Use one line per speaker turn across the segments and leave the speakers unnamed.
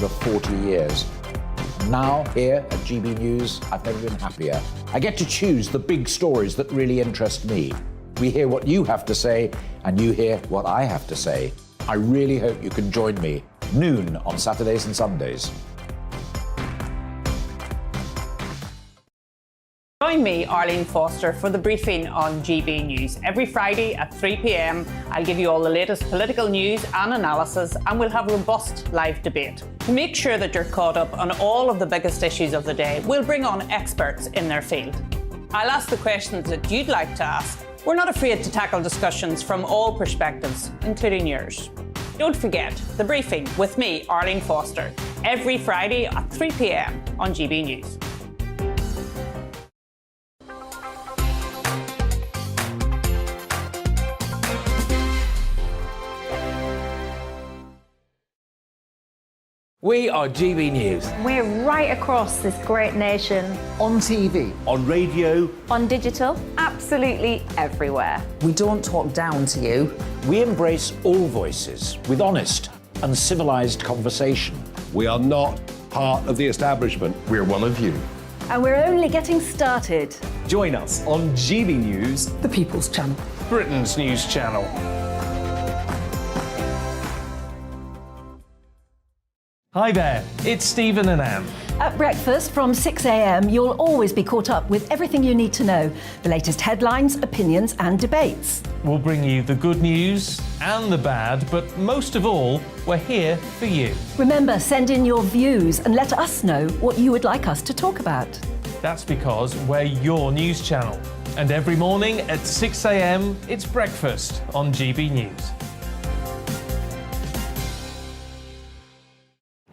over 40 years. Now, here at GB News, I've never been happier. I get to choose the big stories that really interest me. We hear what you have to say, and you hear what I have to say. I really hope you can join me, noon on Saturdays and Sundays.
Join me, Arlene Foster, for the briefing on GB News. Every Friday at 3 p.m, I'll give you all the latest political news and analysis, and we'll have robust live debate. To make sure that you're caught up on all of the biggest issues of the day, we'll bring on experts in their field. I'll ask the questions that you'd like to ask. We're not afraid to tackle discussions from all perspectives, including yours. Don't forget, the briefing with me, Arlene Foster, every Friday at 3 p.m. on GB News.
We are GB News.
We're right across this great nation.
On TV.
On radio.
On digital. Absolutely everywhere.
We don't talk down to you.
We embrace all voices with honest and civilised conversation.
We are not part of the establishment.
We're one of you.
And we're only getting started.
Join us on GB News,
The People's Channel.
Britain's news channel. Hi there, it's Stephen and Anne.
At breakfast from 6 a.m, you'll always be caught up with everything you need to know, the latest headlines, opinions and debates.
We'll bring you the good news and the bad, but most of all, we're here for you.
Remember, send in your views and let us know what you would like us to talk about.
That's because we're your news channel. And every morning at 6 a.m, it's breakfast on GB News.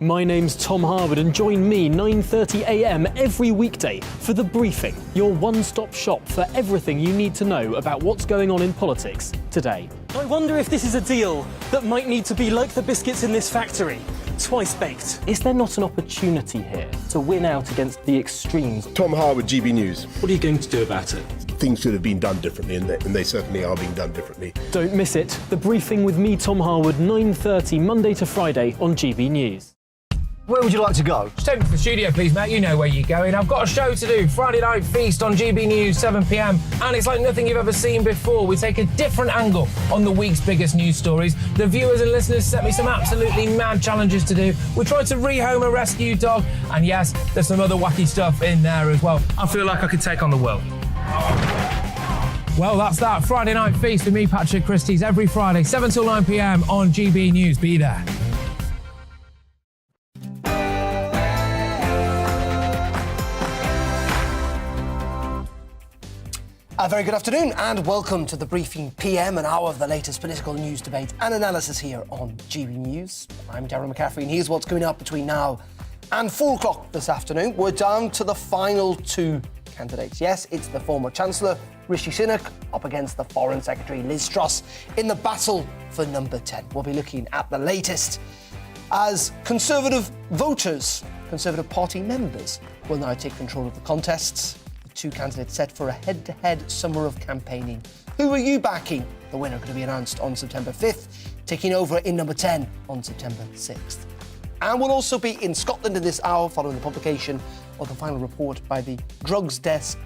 My name's Tom Harwood, and join me 9:30 a.m. every weekday for The Briefing, your one-stop shop for everything you need to know about what's going on in politics today.
I wonder if this is a deal that might need to be like the biscuits in this factory, twice baked.
Is there not an opportunity here to win out against the extremes?
Tom Harwood, GB News.
What are you going to do about it?
Things should have been done differently, and they certainly are being done differently.
Don't miss it. The Briefing with me, Tom Harwood, 9:30 Monday to Friday on GB News.
Where would you like to go?
Just take me to the studio, please, Matt. You know where you're going. I've got a show to do. Friday Night Feast on GB News, 7 p.m. And it's like nothing you've ever seen before. We take a different angle on the week's biggest news stories. The viewers and listeners set me some absolutely mad challenges to do. We tried to rehome a rescue dog. And yes, there's some other wacky stuff in there as well. I feel like I could take on the world. Well, that's that. Friday Night Feast with me, Patrick Christie's, every Friday, 7 till 9 p.m. on GB News. Be there.
A very good afternoon and welcome to the Briefing PM, an hour of the latest political news, debate and analysis here on GB News. I'm Darren McCaffrey and here's what's coming up between now and 4 o'clock this afternoon. We're down to the final 2 candidates. Yes, it's the former Chancellor, Rishi Sunak, up against the Foreign Secretary, Liz Truss, in the battle for number 10. We'll be looking at the latest as Conservative voters, Conservative Party members, will now take control of the contests. 2 candidates set for a head-to-head summer of campaigning. Who are you backing? The winner going to be announced on September 5th, taking over in number 10 on September 6th. And we'll also be in Scotland in this hour following the publication of the final report by the Drugs Deaths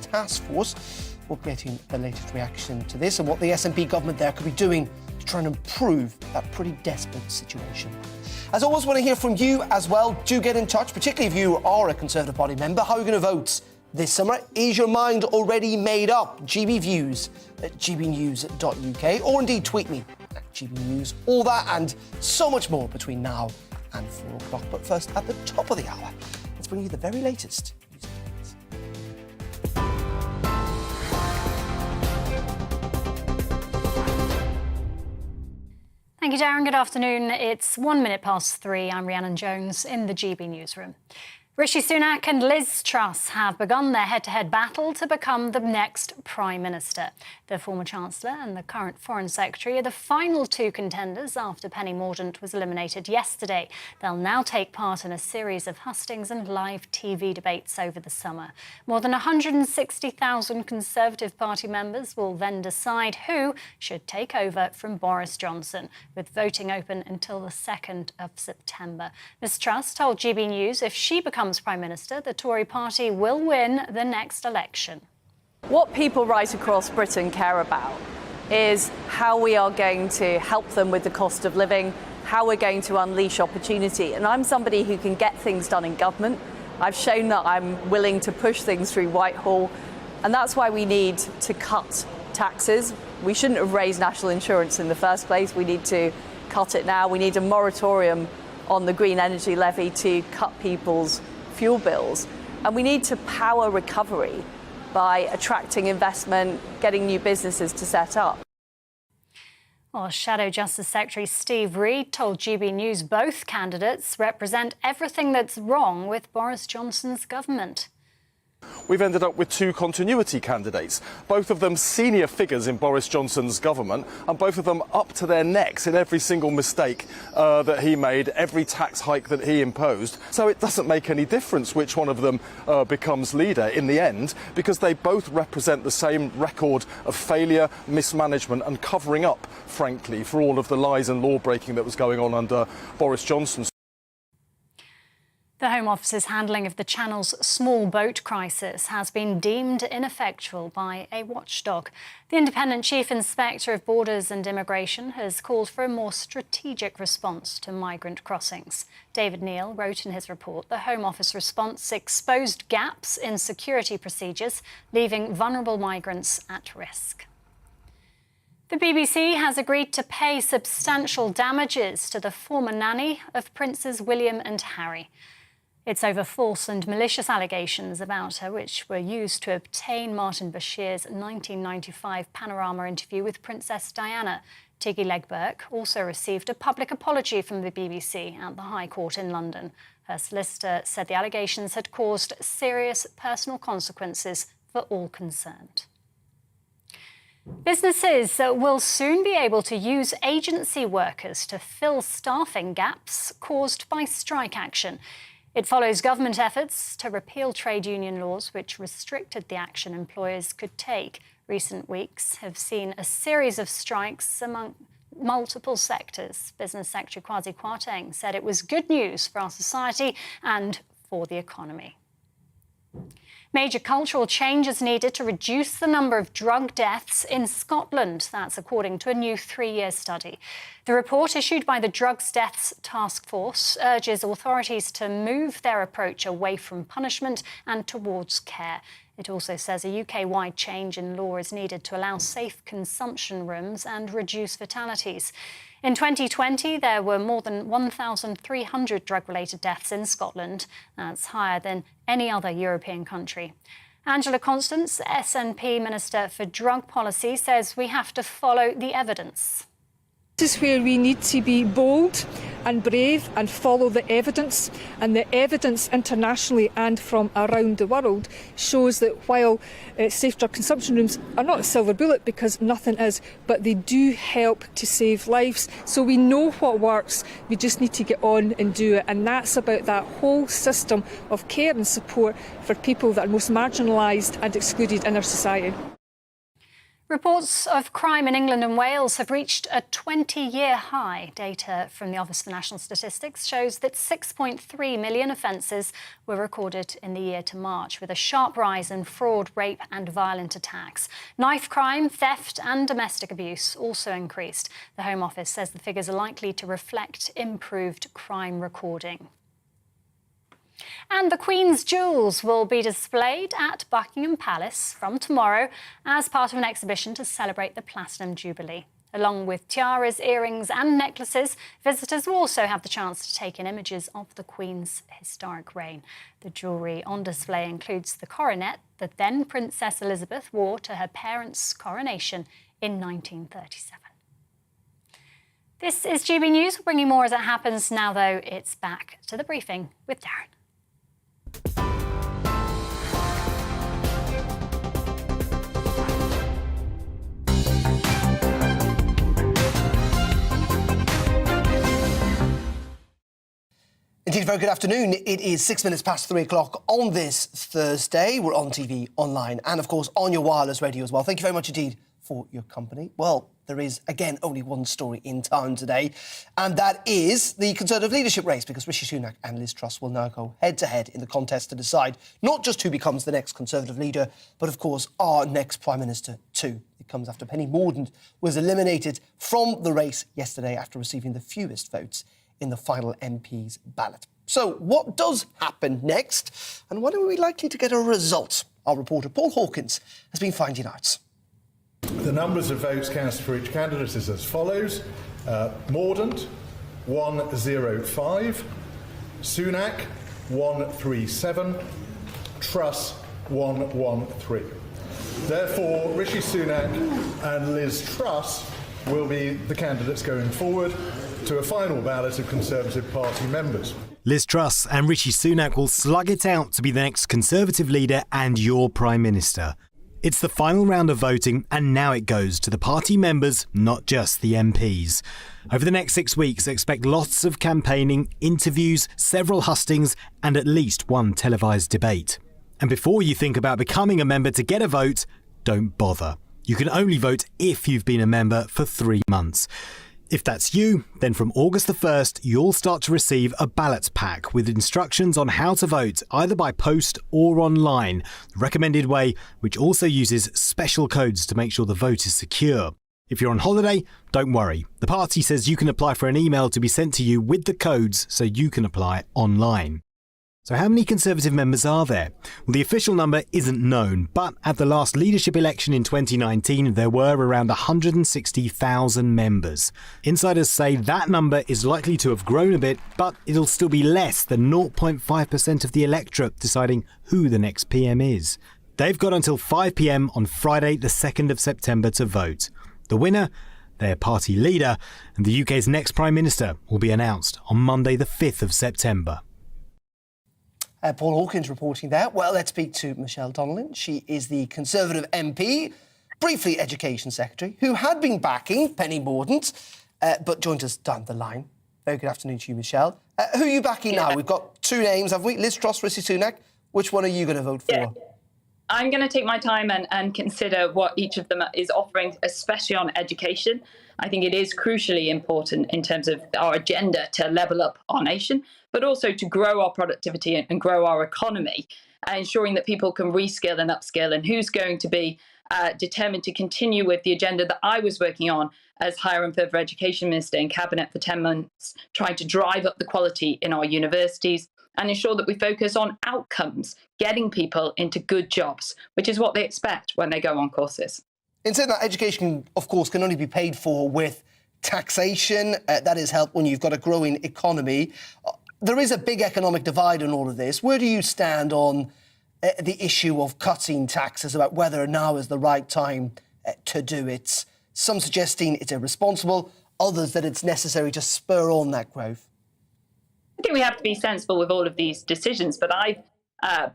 Task Force. We'll be getting the latest reaction to this and what the SNP government there could be doing to try and improve that pretty desperate situation. As always, want to hear from you as well. Do get in touch, particularly if you are a Conservative Party member. How are you going to vote this summer? Is your mind already made up? GBViews at gbnews.uk, or indeed tweet me at GBNews. All that and so much more between now and 4 o'clock. But first, at the top of the hour, let's bring you the very latest news headlines.
Thank you, Darren. Good afternoon. It's 1 minute past 3. I'm Rhiannon Jones in the GB newsroom. Rishi Sunak and Liz Truss have begun their head-to-head battle to become the next Prime Minister. The former Chancellor and the current Foreign Secretary are the final two contenders after Penny Mordaunt was eliminated yesterday. They'll now take part in a series of hustings and live TV debates over the summer. More than 160,000 Conservative Party members will then decide who should take over from Boris Johnson, with voting open until the 2nd of September. Ms Truss told GB News if she becomes Prime Minister, the Tory party will win the next election.
What people right across Britain care about is how we are going to help them with the cost of living, how we're going to unleash opportunity. And I'm somebody who can get things done in government. I've shown that I'm willing to push things through Whitehall, and that's why we need to cut taxes. We shouldn't have raised national insurance in the first place. We need to cut it now. We need a moratorium on the green energy levy to cut people's fuel bills. And we need to power recovery by attracting investment, getting new businesses to set up.
Well, Shadow Justice Secretary Steve Reid told GB News both candidates represent everything that's wrong with Boris Johnson's government.
We've ended up with two continuity candidates, both of them senior figures in Boris Johnson's government, and both of them up to their necks in every single mistake that he made, every tax hike that he imposed. So it doesn't make any difference which one of them becomes leader in the end, because they both represent the same record of failure, mismanagement and covering up, frankly, for all of the lies and law breaking that was going on under Boris Johnson.
The Home Office's handling of the Channel's small boat crisis has been deemed ineffectual by a watchdog. The Independent Chief Inspector of Borders and Immigration has called for a more strategic response to migrant crossings. David Neal wrote in his report the Home Office response exposed gaps in security procedures, leaving vulnerable migrants at risk. The BBC has agreed to pay substantial damages to the former nanny of Princes William and Harry. It's over false and malicious allegations about her, which were used to obtain Martin Bashir's 1995 Panorama interview with Princess Diana. Tiggy Legburke also received a public apology from the BBC at the High Court in London. Her solicitor said the allegations had caused serious personal consequences for all concerned. Businesses will soon be able to use agency workers to fill staffing gaps caused by strike action. It follows government efforts to repeal trade union laws which restricted the action employers could take. Recent weeks have seen a series of strikes among multiple sectors. Business Secretary Kwasi Kwarteng said it was good news for our society and for the economy. Major cultural change is needed to reduce the number of drug deaths in Scotland. That's according to a new 3-year study. The report issued by the Drugs Deaths Task Force urges authorities to move their approach away from punishment and towards care. It also says a UK-wide change in law is needed to allow safe consumption rooms and reduce fatalities. In 2020, there were more than 1,300 drug-related deaths in Scotland. That's higher than any other European country. Angela Constance, SNP Minister for Drug Policy, says we have to follow the evidence.
This is where we need to be bold and brave and follow the evidence. And the evidence internationally and from around the world shows that while safe drug consumption rooms are not a silver bullet, because nothing is, but they do help to save lives. So we know what works, we just need to get on and do it. And that's about that whole system of care and support for people that are most marginalised and excluded in our society.
Reports of crime in England and Wales have reached a 20-year high. Data from the Office for National Statistics shows that 6.3 million offences were recorded in the year to March, with a sharp rise in fraud, rape and violent attacks. Knife crime, theft and domestic abuse also increased. The Home Office says the figures are likely to reflect improved crime recording. And the Queen's jewels will be displayed at Buckingham Palace from tomorrow as part of an exhibition to celebrate the Platinum Jubilee. Along with tiaras, earrings and necklaces, visitors will also have the chance to take in images of the Queen's historic reign. The jewellery on display includes the coronet that then Princess Elizabeth wore to her parents' coronation in 1937. This is GB News. We'll bring you more as it happens. Now, though, it's back to the briefing with Darren.
Indeed, very good afternoon. It is 6 minutes past 3 o'clock on this Thursday. We're on TV, online, and of course on your wireless radio as well. Thank you very much indeed for your company. Well, there is, again, only one story in town today, and that is the Conservative leadership race, because Rishi Sunak and Liz Truss will now go head-to-head in the contest to decide not just who becomes the next Conservative leader, but, of course, our next Prime Minister too. It comes after Penny Mordaunt was eliminated from the race yesterday after receiving the fewest votes in the final MP's ballot. So what does happen next, and when are we likely to get a result? Our reporter Paul Hawkins has been finding out.
The numbers of votes cast for each candidate is as follows. Mordaunt, 105. Sunak, 137. Truss, 113. Therefore, Rishi Sunak and Liz Truss will be the candidates going forward to a final ballot of Conservative Party members.
Liz Truss and Rishi Sunak will slug it out to be the next Conservative leader and your Prime Minister. It's the final round of voting, and now it goes to the party members, not just the MPs. Over the next 6 weeks, expect lots of campaigning, interviews, several hustings, and at least one televised debate. And before you think about becoming a member to get a vote, don't bother. You can only vote if you've been a member for 3 months. If that's you, then from August the 1st, you'll start to receive a ballot pack with instructions on how to vote, either by post or online. The recommended way, which also uses special codes to make sure the vote is secure. If you're on holiday, don't worry. The party says you can apply for an email to be sent to you with the codes so you can apply online. So how many Conservative members are there? Well, the official number isn't known, but at the last leadership election in 2019, there were around 160,000 members. Insiders say that number is likely to have grown a bit, but it'll still be less than 0.5% of the electorate deciding who the next PM is. They've got until 5 p.m. on Friday, the 2nd of September to vote. The winner, their party leader, and the UK's next Prime Minister will be announced on Monday, the 5th of September.
Paul Hawkins reporting there. Well, let's speak to Michelle Donelan. She is the Conservative MP, briefly Education Secretary, who had been backing Penny Mordaunt, but joined us down the line. Very good afternoon to you, Michelle. Who are you backing now? We've got 2 names, have we? Liz Truss, Rishi Sunak. Which one are you going to vote for?
Yeah. I'm going to take my time and consider what each of them is offering, especially on education. I think it is crucially important in terms of our agenda to level up our nation, but also to grow our productivity and grow our economy, ensuring that people can reskill and upskill, and who's going to be determined to continue with the agenda that I was working on as Higher and Further Education Minister in Cabinet for 10 months, trying to drive up the quality in our universities and ensure that we focus on outcomes, getting people into good jobs, which is what they expect when they go on courses.
In saying that, education, of course, can only be paid for with taxation. That is help when you've got a growing economy. There is a big economic divide in all of this. Where do you stand on the issue of cutting taxes, about whether now is the right time to do it? Some suggesting it's irresponsible, others that it's necessary to spur on that growth.
I think we have to be sensible with all of these decisions, but I've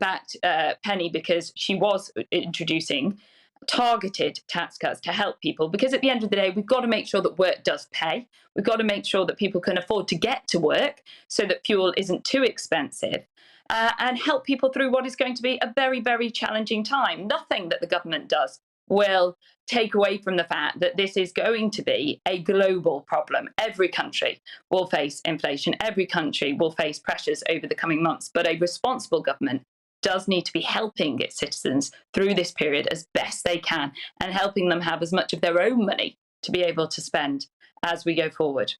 backed Penny because she was introducing targeted tax cuts to help people, because at the end of the day, we've got to make sure that work does pay. We've got to make sure that people can afford to get to work so that fuel isn't too expensive, and help people through what is going to be a very, very challenging time. Nothing that the government does will take away from the fact that this is going to be a global problem. Every country will face inflation. Every country will face pressures over the coming months. But a responsible government does need to be helping its citizens through this period as best they can, and helping them have as much of their own money to be able to spend as we go forward.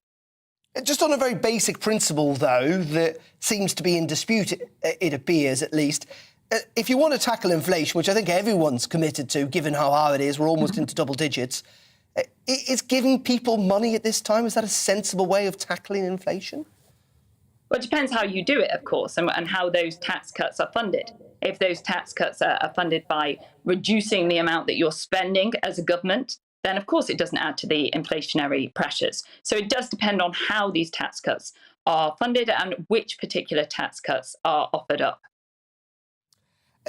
Just on a very basic principle, though, that seems to be in dispute, it appears at least, if you want to tackle inflation, which I think everyone's committed to, given how hard it is, we're almost into double digits, is giving people money at this time, is that a sensible way of tackling inflation?
Well, it depends how you do it, of course, and how those tax cuts are funded. If those tax cuts are funded by reducing the amount that you're spending as a government, then of course it doesn't add to the inflationary pressures. So it does depend on how these tax cuts are funded and which particular tax cuts are offered up.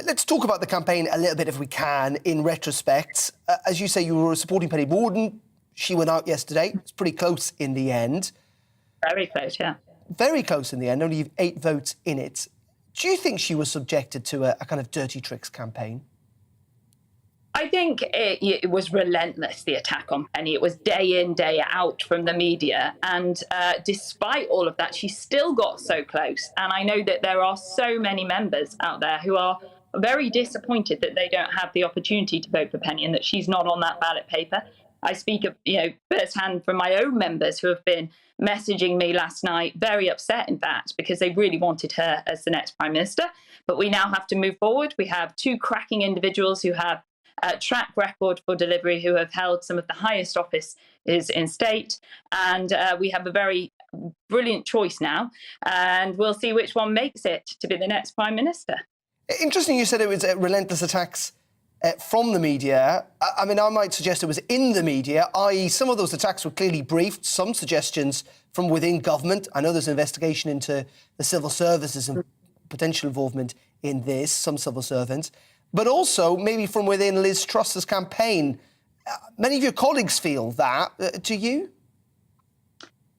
Let's talk about the campaign a little bit, if we can, in retrospect. As you say, you were supporting Penny Mordaunt. She went out yesterday. It's pretty close in the end.
Very close, yeah.
very close in the end, only 8 votes in it. Do you think she was subjected to a kind of dirty tricks campaign?
I think it was relentless, the attack on Penny. It was day in, day out from the media. And despite all of that, she still got so close. And I know that there are so many members out there who are very disappointed that they don't have the opportunity to vote for Penny and that she's not on that ballot paper. I speak of, firsthand from my own members who have been messaging me last night, very upset, in fact, because they really wanted her as the next Prime Minister. But we now have to move forward. We have 2 cracking individuals who have a track record for delivery, who have held some of the highest offices in state. And we have a very brilliant choice now. And we'll see which one makes it to be the next Prime Minister.
Interesting you said it was relentless attacks from the media. I mean, I might suggest it was in the media, i.e. some of those attacks were clearly briefed, some suggestions from within government. I know there's an investigation into the civil services and potential involvement in this, some civil servants, but also maybe from within Liz Truss's campaign. Many of your colleagues feel that. Do you?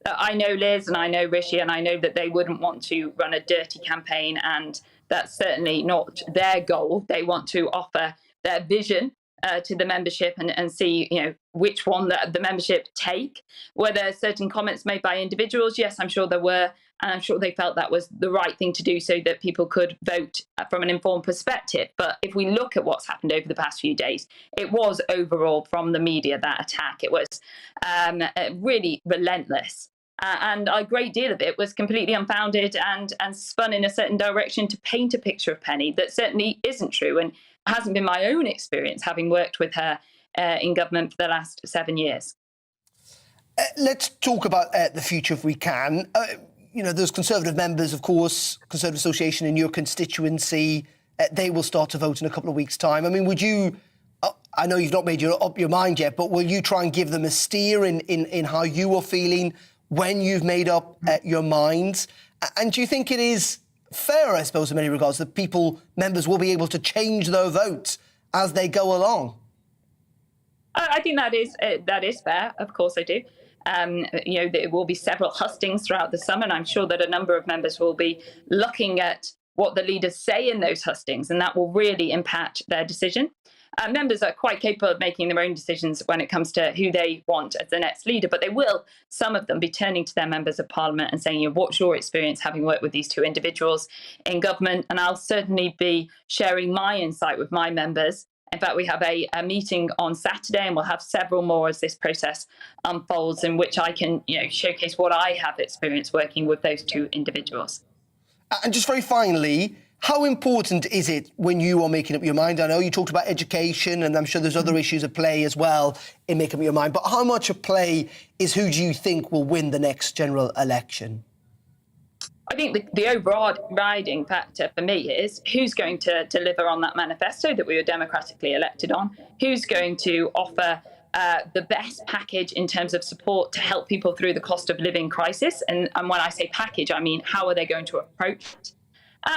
I know Liz and I know Rishi, and I know that they wouldn't want to run a dirty campaign, and that's certainly not their goal. They want to offer their vision to the membership and see, which one the membership take. Were there certain comments made by individuals? Yes, I'm sure there were. And I'm sure they felt that was the right thing to do so that people could vote from an informed perspective. But if we look at what's happened over the past few days, it was overall from the media, that attack. It was really relentless. And a great deal of it was completely unfounded and spun in a certain direction to paint a picture of Penny that certainly isn't true and hasn't been my own experience, having worked with her in government for the last 7 years.
Let's talk about the future if we can. Those Conservative members, of course, Conservative Association in your constituency, they will start to vote in a couple of weeks' time. I mean, would you... I know you've not made up your mind yet, but will you try and give them a steer in how you are feeling when you've made up your minds? And do you think it is fair, I suppose, in many regards, that members will be able to change their votes as they go along?
I think that is fair. Of course I do. There will be several hustings throughout the summer, and I'm sure that a number of members will be looking at what the leaders say in those hustings, and that will really impact their decision. Members are quite capable of making their own decisions when it comes to who they want as the next leader, but they will, some of them, be turning to their members of parliament and saying, what's your experience having worked with these 2 individuals in government? And I'll certainly be sharing my insight with my members. In fact, we have a meeting on Saturday, and we'll have several more as this process unfolds, in which I can showcase what I have experienced working with those 2 individuals.
And just very finally, how important is it when you are making up your mind? I know you talked about education, and I'm sure there's other issues at play as well in making up your mind, but how much at play is who do you think will win the next general election?
I think the overriding factor for me is who's going to deliver on that manifesto that we were democratically elected on, who's going to offer the best package in terms of support to help people through the cost of living crisis. And when I say package, I mean, how are they going to approach it?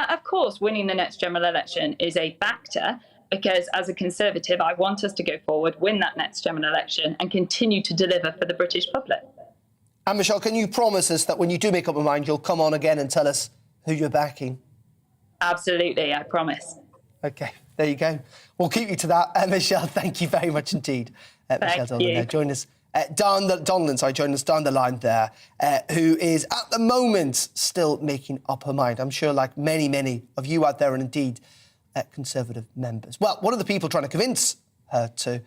Of course, winning the next general election is a factor, because as a Conservative, I want us to go forward, win that next general election and continue to deliver for the British public.
And Michelle, can you promise us that when you do make up your mind, you'll come on again and tell us who you're backing?
Absolutely, I promise.
OK, there you go. We'll keep you to that. Michelle, thank you very much indeed. Michelle Donelan, join us. Donelan, join us down the line there, who is at the moment still making up her mind. I'm sure, like many, many of you out there, and indeed Conservative members. Well, one of the people trying to convince her to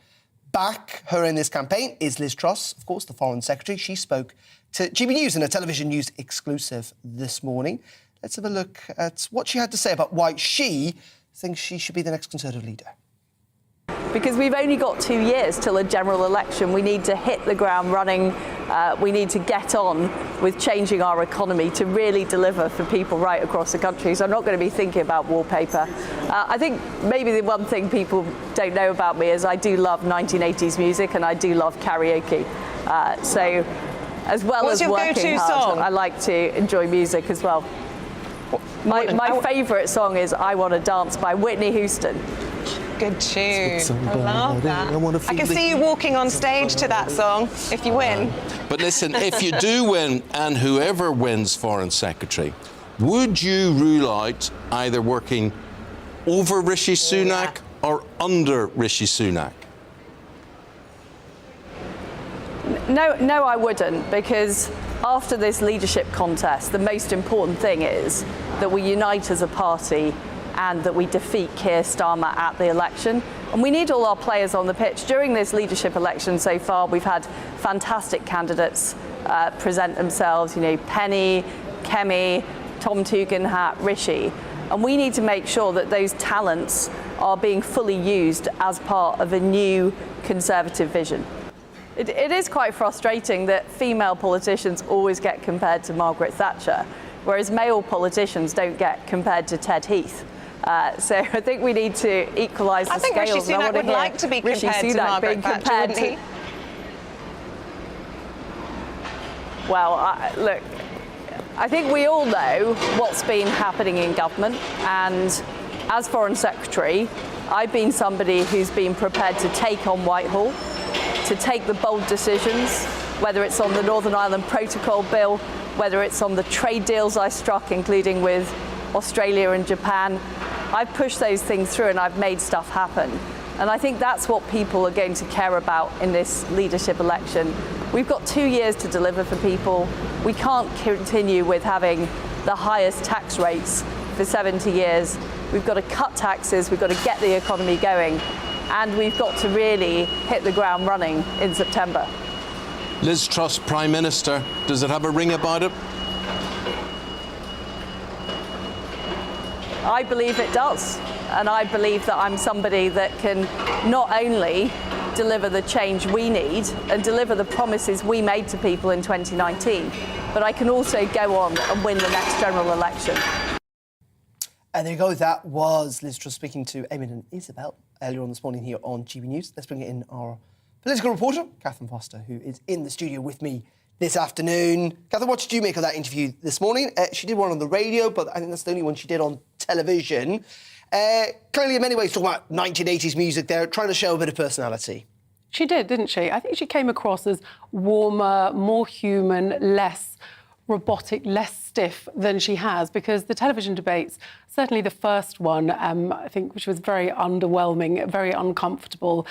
back her in this campaign is Liz Truss, of course, the Foreign Secretary. She spoke to GBNews in a television news exclusive this morning. Let's have a look at what she had to say about why she thinks she should be the next Conservative leader.
Because we've only got 2 years till a general election. We need to hit the ground running. We need to get on with changing our economy to really deliver for people right across the country. So I'm not going to be thinking about wallpaper. I think maybe the one thing people don't know about me is I do love 1980s music and I do love karaoke. So as well as working hard, I like to enjoy music as well. My favourite song is I Want to Dance by Whitney Houston.
good tune. I love that.
I
I can see you walking on stage to that song if you win.
But listen, if you do win, and whoever wins Foreign Secretary, would you rule out either working over Rishi Sunak or under Rishi Sunak?
No, I wouldn't, because after this leadership contest, the most important thing is that we unite as a party and that we defeat Keir Starmer at the election. And we need all our players on the pitch. During this leadership election so far, we've had fantastic candidates present themselves, you know, Penny, Kemi, Tom Tugendhat, Rishi. And we need to make sure that those talents are being fully used as part of a new Conservative vision. It is quite frustrating that female politicians always get compared to Margaret Thatcher, whereas male politicians don't get compared to Ted Heath. So I think we need to equalise the scales.
I think Rishi Sunak would like to be compared to Margaret Thatcher, wouldn't he?
Well, look, I think we all know what's been happening in government, and as Foreign Secretary, I've been somebody who's been prepared to take on Whitehall, to take the bold decisions, whether it's on the Northern Ireland Protocol Bill, whether it's on the trade deals I struck, including with Australia and Japan. I've pushed those things through and I've made stuff happen. And I think that's what people are going to care about in this leadership election. We've got 2 years to deliver for people. We can't continue with having the highest tax rates for 70 years. We've got to cut taxes, we've got to get the economy going, and we've got to really hit the ground running in September.
Liz Truss, Prime Minister, does it have a ring about it?
I believe it does. And I believe that I'm somebody that can not only deliver the change we need and deliver the promises we made to people in 2019, but I can also go on and win the next general election.
And there you go. That was Liz Truss speaking to Eamon and Isabel earlier on this morning here on GB News. Let's bring in our political reporter, Catherine Foster, who is in the studio with me this afternoon. Catherine, what did you make of that interview this morning? She did one on the radio, but I think that's the only one she did on television. Clearly, in many ways, talking about 1980s music there, trying to show a bit of personality.
She did, didn't she? I think she came across as warmer, more human, less robotic, less stiff than she has, because the television debates, certainly the first one, I think, which was very underwhelming, very uncomfortable,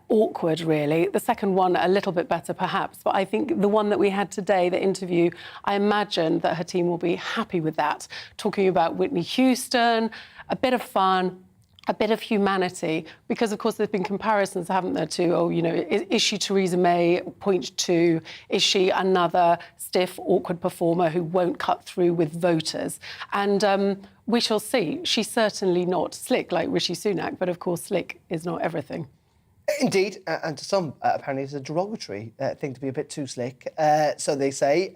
awkward, really. The second one, a little bit better, perhaps. But I think the one that we had today, the interview, I imagine that her team will be happy with that, talking about Whitney Houston, a bit of fun, a bit of humanity, because, of course, there's been comparisons, haven't there, to, oh, you know, is she Theresa May, point two? Is she another stiff, awkward performer who won't cut through with voters? And we shall see. She's certainly not slick like Rishi Sunak, but, of course, slick is not everything.
Indeed, and to some, apparently, it's a derogatory thing to be a bit too slick, so they say.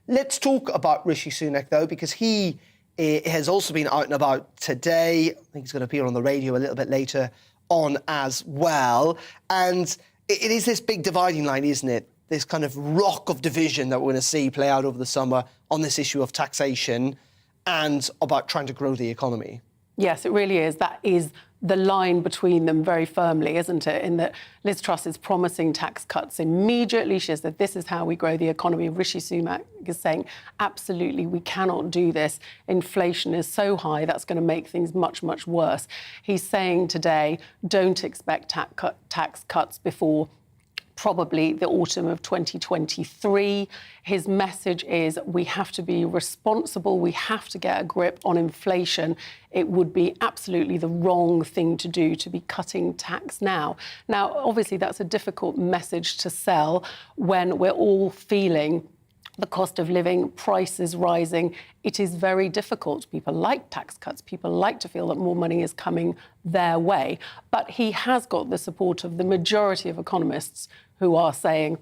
Let's talk about Rishi Sunak, though, because he has also been out and about today. I think he's going to appear on the radio a little bit later on as well. And it is this big dividing line, isn't it? This kind of rock of division that we're going to see play out over the summer on this issue of taxation and about trying to grow the economy.
Yes, it really is. That is the line between them very firmly, isn't it? In that Liz Truss is promising tax cuts immediately. She said, this is how we grow the economy. Rishi Sunak is saying, absolutely, we cannot do this. Inflation is so high, that's going to make things much, much worse. He's saying today, don't expect tax cuts before probably the autumn of 2023. His message is we have to be responsible, we have to get a grip on inflation. It would be absolutely the wrong thing to do to be cutting tax now. Now, obviously, that's a difficult message to sell when we're all feeling the cost of living, prices rising. It is very difficult. People like tax cuts. People like to feel that more money is coming their way. But he has got the support of the majority of economists who are saying,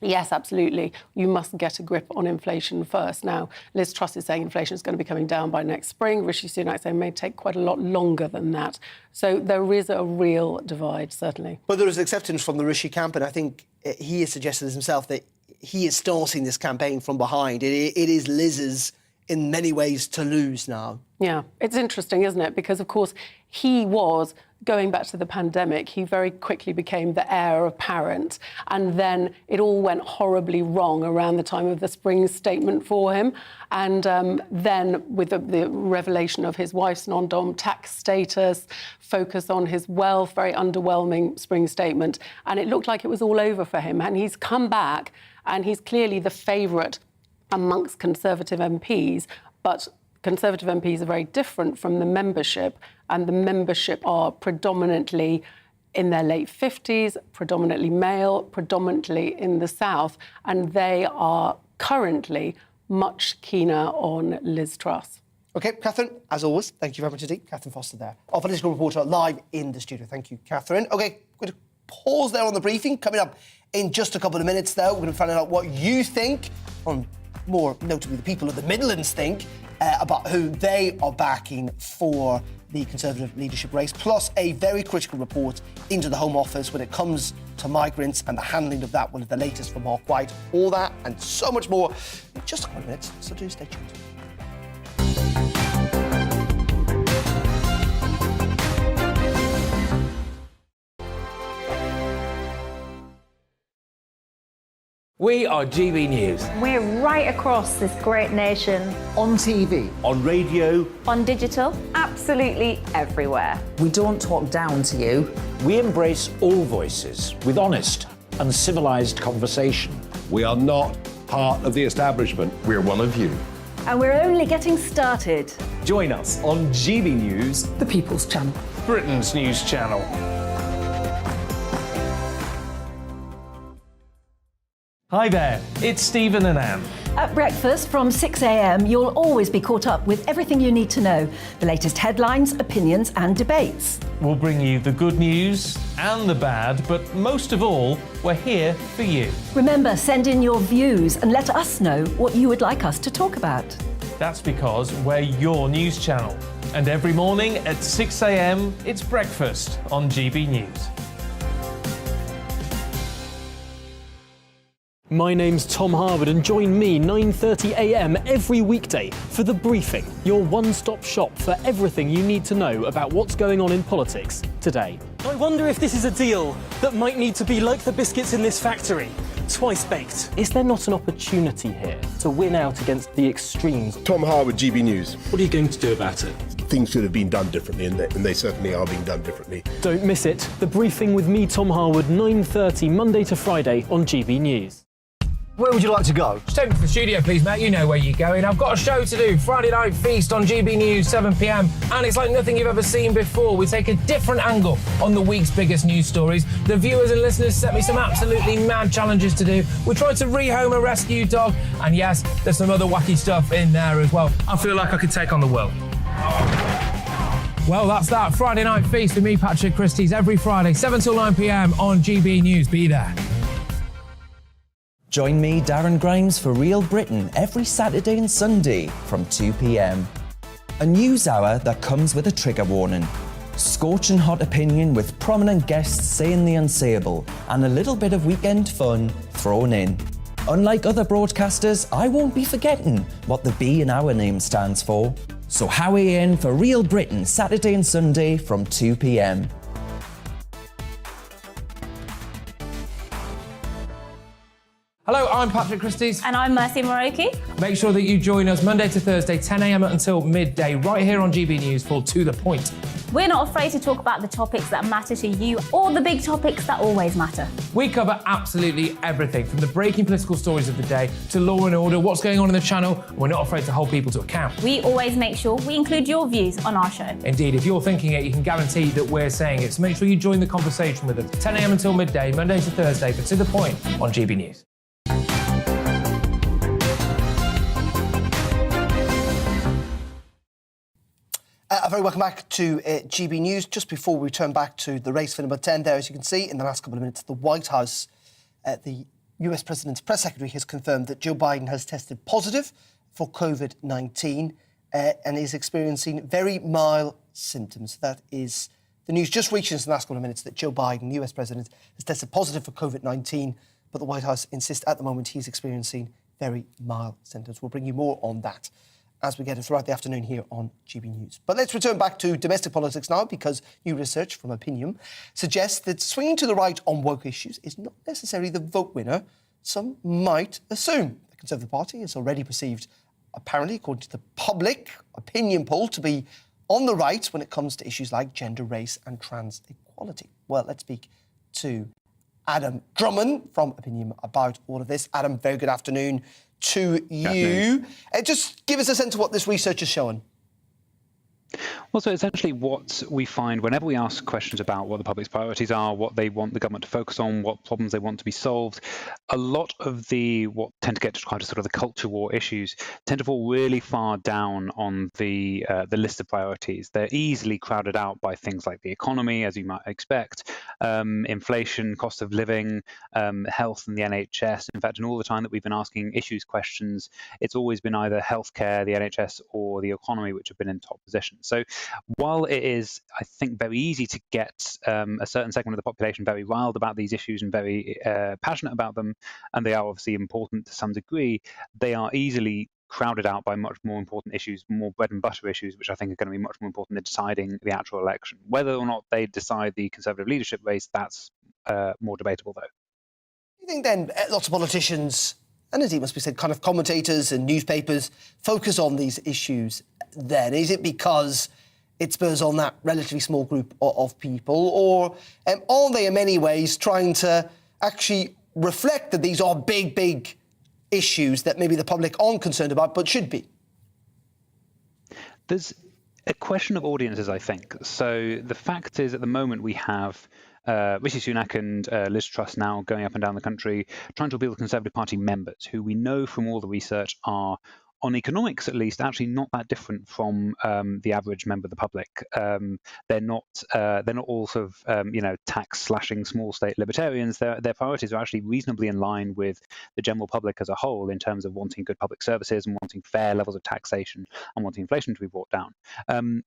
yes, absolutely, you must get a grip on inflation first. Now, Liz Truss is saying inflation is going to be coming down by next spring. Rishi Sunak saying it may take quite a lot longer than that. So there is a real divide, certainly.
But there is acceptance from the Rishi camp, and I think he has suggested himself that he is starting this campaign from behind. It is Liz's, in many ways, to lose now.
Yeah, it's interesting, isn't it? Because, of course, he was going back to the pandemic, he very quickly became the heir apparent. And then it all went horribly wrong around the time of the spring statement for him. And then with the revelation of his wife's non-dom tax status, focus on his wealth, very underwhelming spring statement. And it looked like it was all over for him. And he's come back and he's clearly the favourite amongst Conservative MPs. But Conservative MPs are very different from the membership, and the membership are predominantly in their late 50s, predominantly male, predominantly in the South, and they are currently much keener on Liz Truss.
OK, Catherine, as always, thank you very much indeed. Catherine Foster there, our political reporter, live in the studio. Thank you, Catherine. OK, we're going to pause there on the briefing. Coming up in just a couple of minutes, though, we're going to find out what you think, or more notably the people of the Midlands think, about who they are backing for the Conservative leadership race, plus a very critical report into the Home Office when it comes to migrants and the handling of that. One of the latest from Mark White. All that and so much more in just a couple of minutes, so do stay tuned.
We are GB News.
We're right across this great nation.
On TV.
On radio.
On digital. Absolutely everywhere.
We don't talk down to you. We embrace all voices with honest and civilised conversation.
We are not part of the establishment. We're one of you.
And we're only getting started.
Join us on GB News,
the People's Channel.
Britain's news channel. Hi there, it's Stephen and Anne.
At breakfast from 6 a.m, you'll always be caught up with everything you need to know, the latest headlines, opinions and debates.
We'll bring you the good news and the bad, but most of all, we're here for you.
Remember, send in your views and let us know what you would like us to talk about.
That's because we're your news channel. And every morning at 6 a.m, it's breakfast on GB News.
My name's Tom Harwood and join me 9:30 a.m. every weekday for The Briefing, your one-stop shop for everything you need to know about what's going on in politics today.
I wonder if this is a deal that might need to be like the biscuits in this factory, twice baked.
Is there not an opportunity here to win out against the extremes?
Tom Harwood, GB News.
What are you going to do about it?
Things should have been done differently, and they certainly are being done differently.
Don't miss it. The Briefing with me, Tom Harwood, 9:30 Monday to Friday on GB News.
Where would you like to go?
Just take me to the studio, please, mate. You know where you're going. I've got a show to do. Friday Night Feast on GB News, 7 p.m. And it's like nothing you've ever seen before. We take a different angle on the week's biggest news stories. The viewers and listeners set me some absolutely mad challenges to do. We tried to rehome a rescue dog. And yes, there's some other wacky stuff in there as well. I feel like I could take on the world. Well, that's that. Friday Night Feast with me, Patrick Christie's, every Friday, 7 till 9 p.m. on GB News. Be there.
Join me, Darren Grimes, for Real Britain every Saturday and Sunday from 2 p.m. A news hour that comes with a trigger warning. Scorching hot opinion with prominent guests saying the unsayable and a little bit of weekend fun thrown in. Unlike other broadcasters, I won't be forgetting what the B in our name stands for. So howie in for Real Britain Saturday and Sunday from 2 p.m.
Hello, I'm Patrick Christie's.
And I'm Mercy Moroki.
Make sure that you join us Monday to Thursday, 10 a.m. until midday, right here on GB News for To The Point.
We're not afraid to talk about the topics that matter to you or the big topics that always matter.
We cover absolutely everything, from the breaking political stories of the day to law and order, what's going on in the channel. We're not afraid to hold people to account.
We always make sure we include your views on our show.
Indeed, if you're thinking it, you can guarantee that we're saying it. So make sure you join the conversation with us, 10 a.m. until midday, Monday to Thursday, for To The Point on GB News.
A very welcome back to GB News. Just before we turn back to the race for number 10 there, as you can see, in the last couple of minutes, the White House, the US President's press secretary has confirmed that Joe Biden has tested positive for COVID-19 and is experiencing very mild symptoms. That is the news just reaching us in the last couple of minutes, that Joe Biden, the US President, has tested positive for COVID-19, but the White House insists at the moment he's experiencing very mild symptoms. We'll bring you more on that as we get it throughout the afternoon here on GB News. But let's return back to domestic politics now, because new research from Opinion suggests that swinging to the right on woke issues is not necessarily the vote winner some might assume. The Conservative Party is already perceived, apparently, according to the public opinion poll, to be on the right when it comes to issues like gender, race and trans equality. Well, let's speak to Adam Drummond from Opinion about all of this. Adam, very good afternoon to you. Just give us a sense of what this research is showing.
Well, so essentially what we find whenever we ask questions about what the public's priorities are, what they want the government to focus on, what problems they want to be solved, a lot of what tend to get described as sort of the culture war issues tend to fall really far down on the list of priorities. They're easily crowded out by things like the economy, as you might expect, inflation, cost of living, health and the NHS. In fact, in all the time that we've been asking issues questions, it's always been either healthcare, the NHS or the economy which have been in top positions. So while it is, I think, very easy to get a certain segment of the population very riled about these issues and very passionate about them, and they are obviously important to some degree, they are easily crowded out by much more important issues, more bread and butter issues, which I think are going to be much more important in deciding the actual election. Whether or not they decide the Conservative leadership race, that's more debatable, though.
Do you think then lots of politicians, and as it must be said, kind of commentators and newspapers focus on these issues then? Is it because it spurs on that relatively small group of people, or are they in many ways trying to actually reflect that these are big, big issues that maybe the public aren't concerned about but should be?
There's a question of audiences, I think. So the fact is, at the moment, we have Rishi Sunak and Liz Truss now going up and down the country trying to appeal to Conservative Party members, who we know from all the research are, on economics at least, actually not that different from the average member of the public. They're not all sort of tax slashing small state libertarians. Their priorities are actually reasonably in line with the general public as a whole in terms of wanting good public services and wanting fair levels of taxation and wanting inflation to be brought down.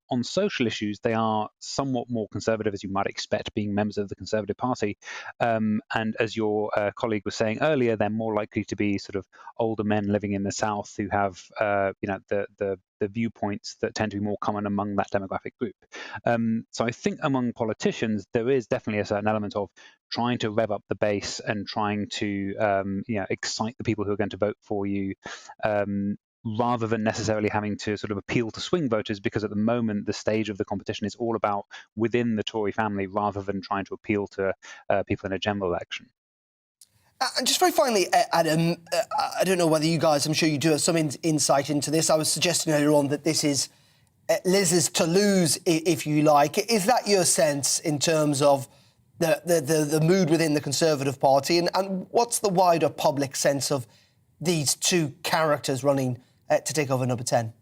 On social issues, they are somewhat more conservative, as you might expect, being members of the Conservative Party. And as your colleague was saying earlier, they're more likely to be sort of older men living in the South who have the viewpoints that tend to be more common among that demographic group. So I think among politicians, there is definitely a certain element of trying to rev up the base and trying to excite the people who are going to vote for you, rather than necessarily having to sort of appeal to swing voters, because at the moment the stage of the competition is all about within the Tory family rather than trying to appeal to people in a general election.
And just very finally, Adam, I don't know whether you guys, I'm sure you do have some insight into this. I was suggesting earlier on that this is Liz's to lose, if you like. Is that your sense in terms of the mood within the Conservative Party? And what's the wider public sense of these two characters running to take over number 10?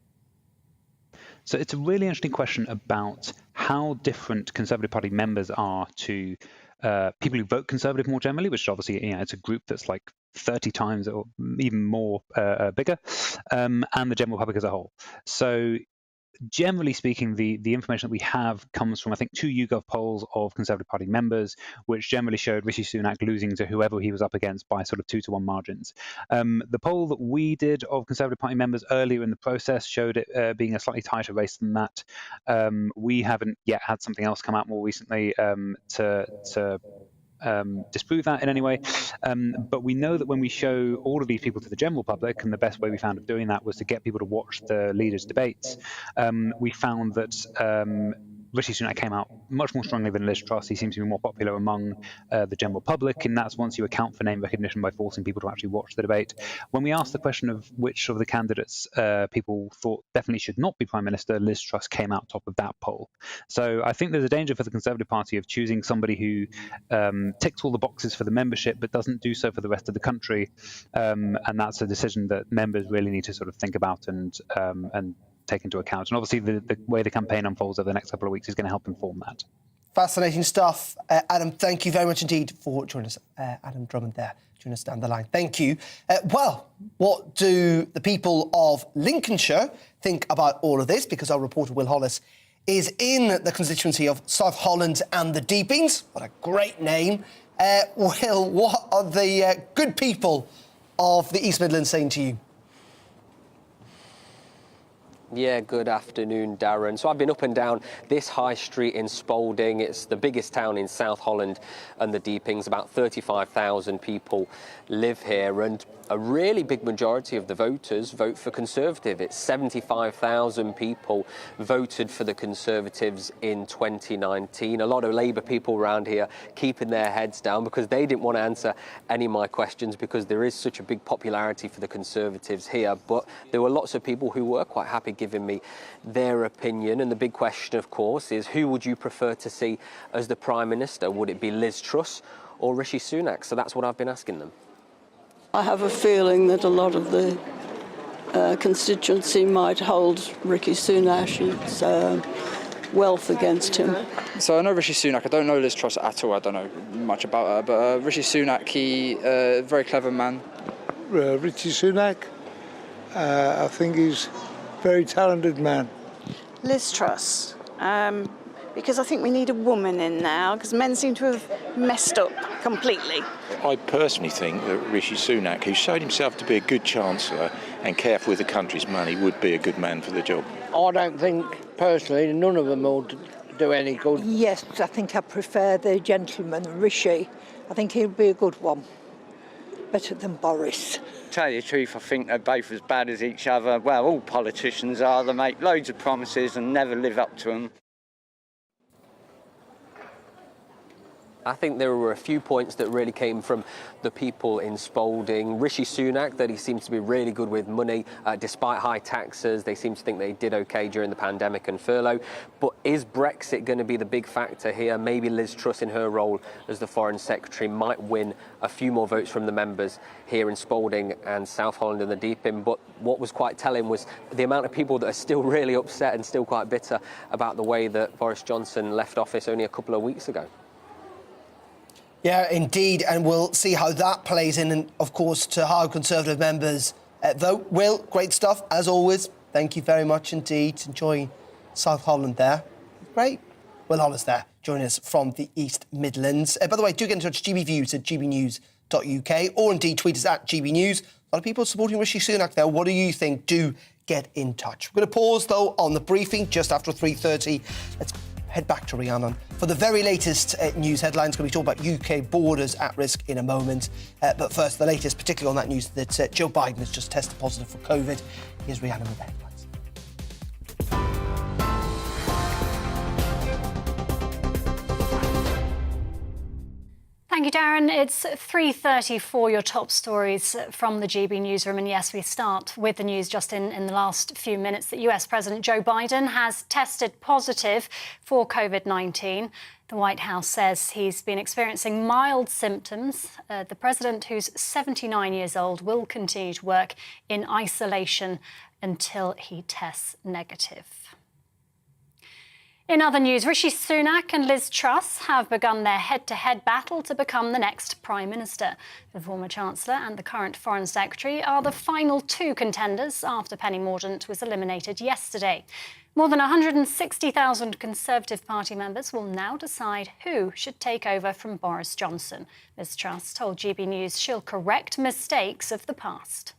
So it's a really interesting question about how different Conservative Party members are to people who vote Conservative more generally, which obviously, it's a group that's like 30 times or even more bigger, and the general public as a whole. So generally speaking, the information that we have comes from, I think, 2 YouGov polls of Conservative Party members, which generally showed Rishi Sunak losing to whoever he was up against by sort of 2-to-1 margins. The poll that we did of Conservative Party members earlier in the process showed it being a slightly tighter race than that. We haven't yet had something else come out more recently to disprove that in any way. But we know that when we show all of these people to the general public, and the best way we found of doing that was to get people to watch the leaders' debates, we found that Rishi Sunak came out much more strongly than Liz Truss. He seems to be more popular among the general public, and that's once you account for name recognition by forcing people to actually watch the debate. When we asked the question of which of the candidates people thought definitely should not be Prime Minister, Liz Truss came out top of that poll. So I think there's a danger for the Conservative Party of choosing somebody who ticks all the boxes for the membership but doesn't do so for the rest of the country, and that's a decision that members really need to sort of think about and take into account. And obviously the way the campaign unfolds over the next couple of weeks is going to help inform that.
Fascinating stuff. Adam, thank you very much indeed for joining us. Adam Drummond there, joining us down the line. Thank you. Well, what do the people of Lincolnshire think about all of this? Because our reporter Will Hollis is in the constituency of South Holland and the Deepings. What a great name. Will, what are the good people of the East Midlands saying to you?
Yeah, good afternoon, Darren. So I've been up and down this high street in Spalding. It's the biggest town in South Holland and the Deepings. About 35,000 people live here, and a really big majority of the voters vote for Conservative. It's 75,000 people voted for the Conservatives in 2019. A lot of Labour people around here keeping their heads down because they didn't want to answer any of my questions because there is such a big popularity for the Conservatives here. But there were lots of people who were quite happy giving me their opinion. And the big question, of course, is who would you prefer to see as the Prime Minister? Would it be Liz Truss or Rishi Sunak? So that's what I've been asking them.
I have a feeling that a lot of the constituency might hold Rishi Sunak's wealth against him.
So I know Rishi Sunak. I don't know Liz Truss at all. I don't know much about her. But Rishi Sunak, he very clever man.
Rishi Sunak, I think he's a very talented man.
Liz Truss, because I think we need a woman in now, because men seem to have messed up completely.
I personally think that Rishi Sunak, who showed himself to be a good chancellor and careful with the country's money, would be a good man for the job.
I don't think, personally, none of them will do any good.
Yes, I think I prefer the gentleman, Rishi. I think he'll be a good one. Better than Boris.
Tell you the truth, I think they're both as bad as each other. Well, all politicians are. They make loads of promises and never live up to them.
I think there were a few points that really came from the people in Spalding. Rishi Sunak, that he seems to be really good with money, despite high taxes. They seem to think they did OK during the pandemic and furlough. But is Brexit going to be the big factor here? Maybe Liz Truss, in her role as the Foreign Secretary, might win a few more votes from the members here in Spalding and South Holland and the Deeping. But what was quite telling was the amount of people that are still really upset and still quite bitter about the way that Boris Johnson left office only a couple of weeks ago.
Yeah, indeed, and we'll see how that plays in, and of course, to how Conservative members vote. Will, great stuff, as always. Thank you very much indeed. Enjoy South Holland there. Great. Will Hollis there, joining us from the East Midlands. By the way, do get in touch, GBViews at gbnews.uk, or indeed tweet us at GBNews. A lot of people supporting Rishi Sunak there. What do you think? Do get in touch. We're going to pause, though, on the briefing just after 3:30. Let's head back to Rhiannon for the very latest news headlines. Going to be talking about UK borders at risk in a moment. But first, the latest, particularly on that news that Joe Biden has just tested positive for COVID. Here's Rhiannon with the headlines.
Thank you, Darren. It's 3:30 for your top stories from the GB newsroom. And yes, we start with the news just in the last few minutes that US President Joe Biden has tested positive for COVID-19. The White House says he's been experiencing mild symptoms. The president, who's 79 years old, will continue to work in isolation until he tests negative. In other news, Rishi Sunak and Liz Truss have begun their head-to-head battle to become the next Prime Minister. The former Chancellor and the current Foreign Secretary are the final two contenders after Penny Mordaunt was eliminated yesterday. More than 160,000 Conservative Party members will now decide who should take over from Boris Johnson. Liz Truss told GB News she'll correct mistakes of the past.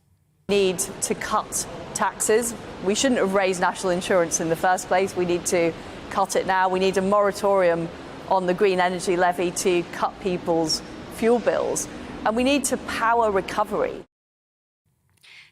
We need to cut taxes. We shouldn't have raised national insurance in the first place. We need to cut it now. We need a moratorium on the green energy levy to cut people's fuel bills. And we need to power recovery.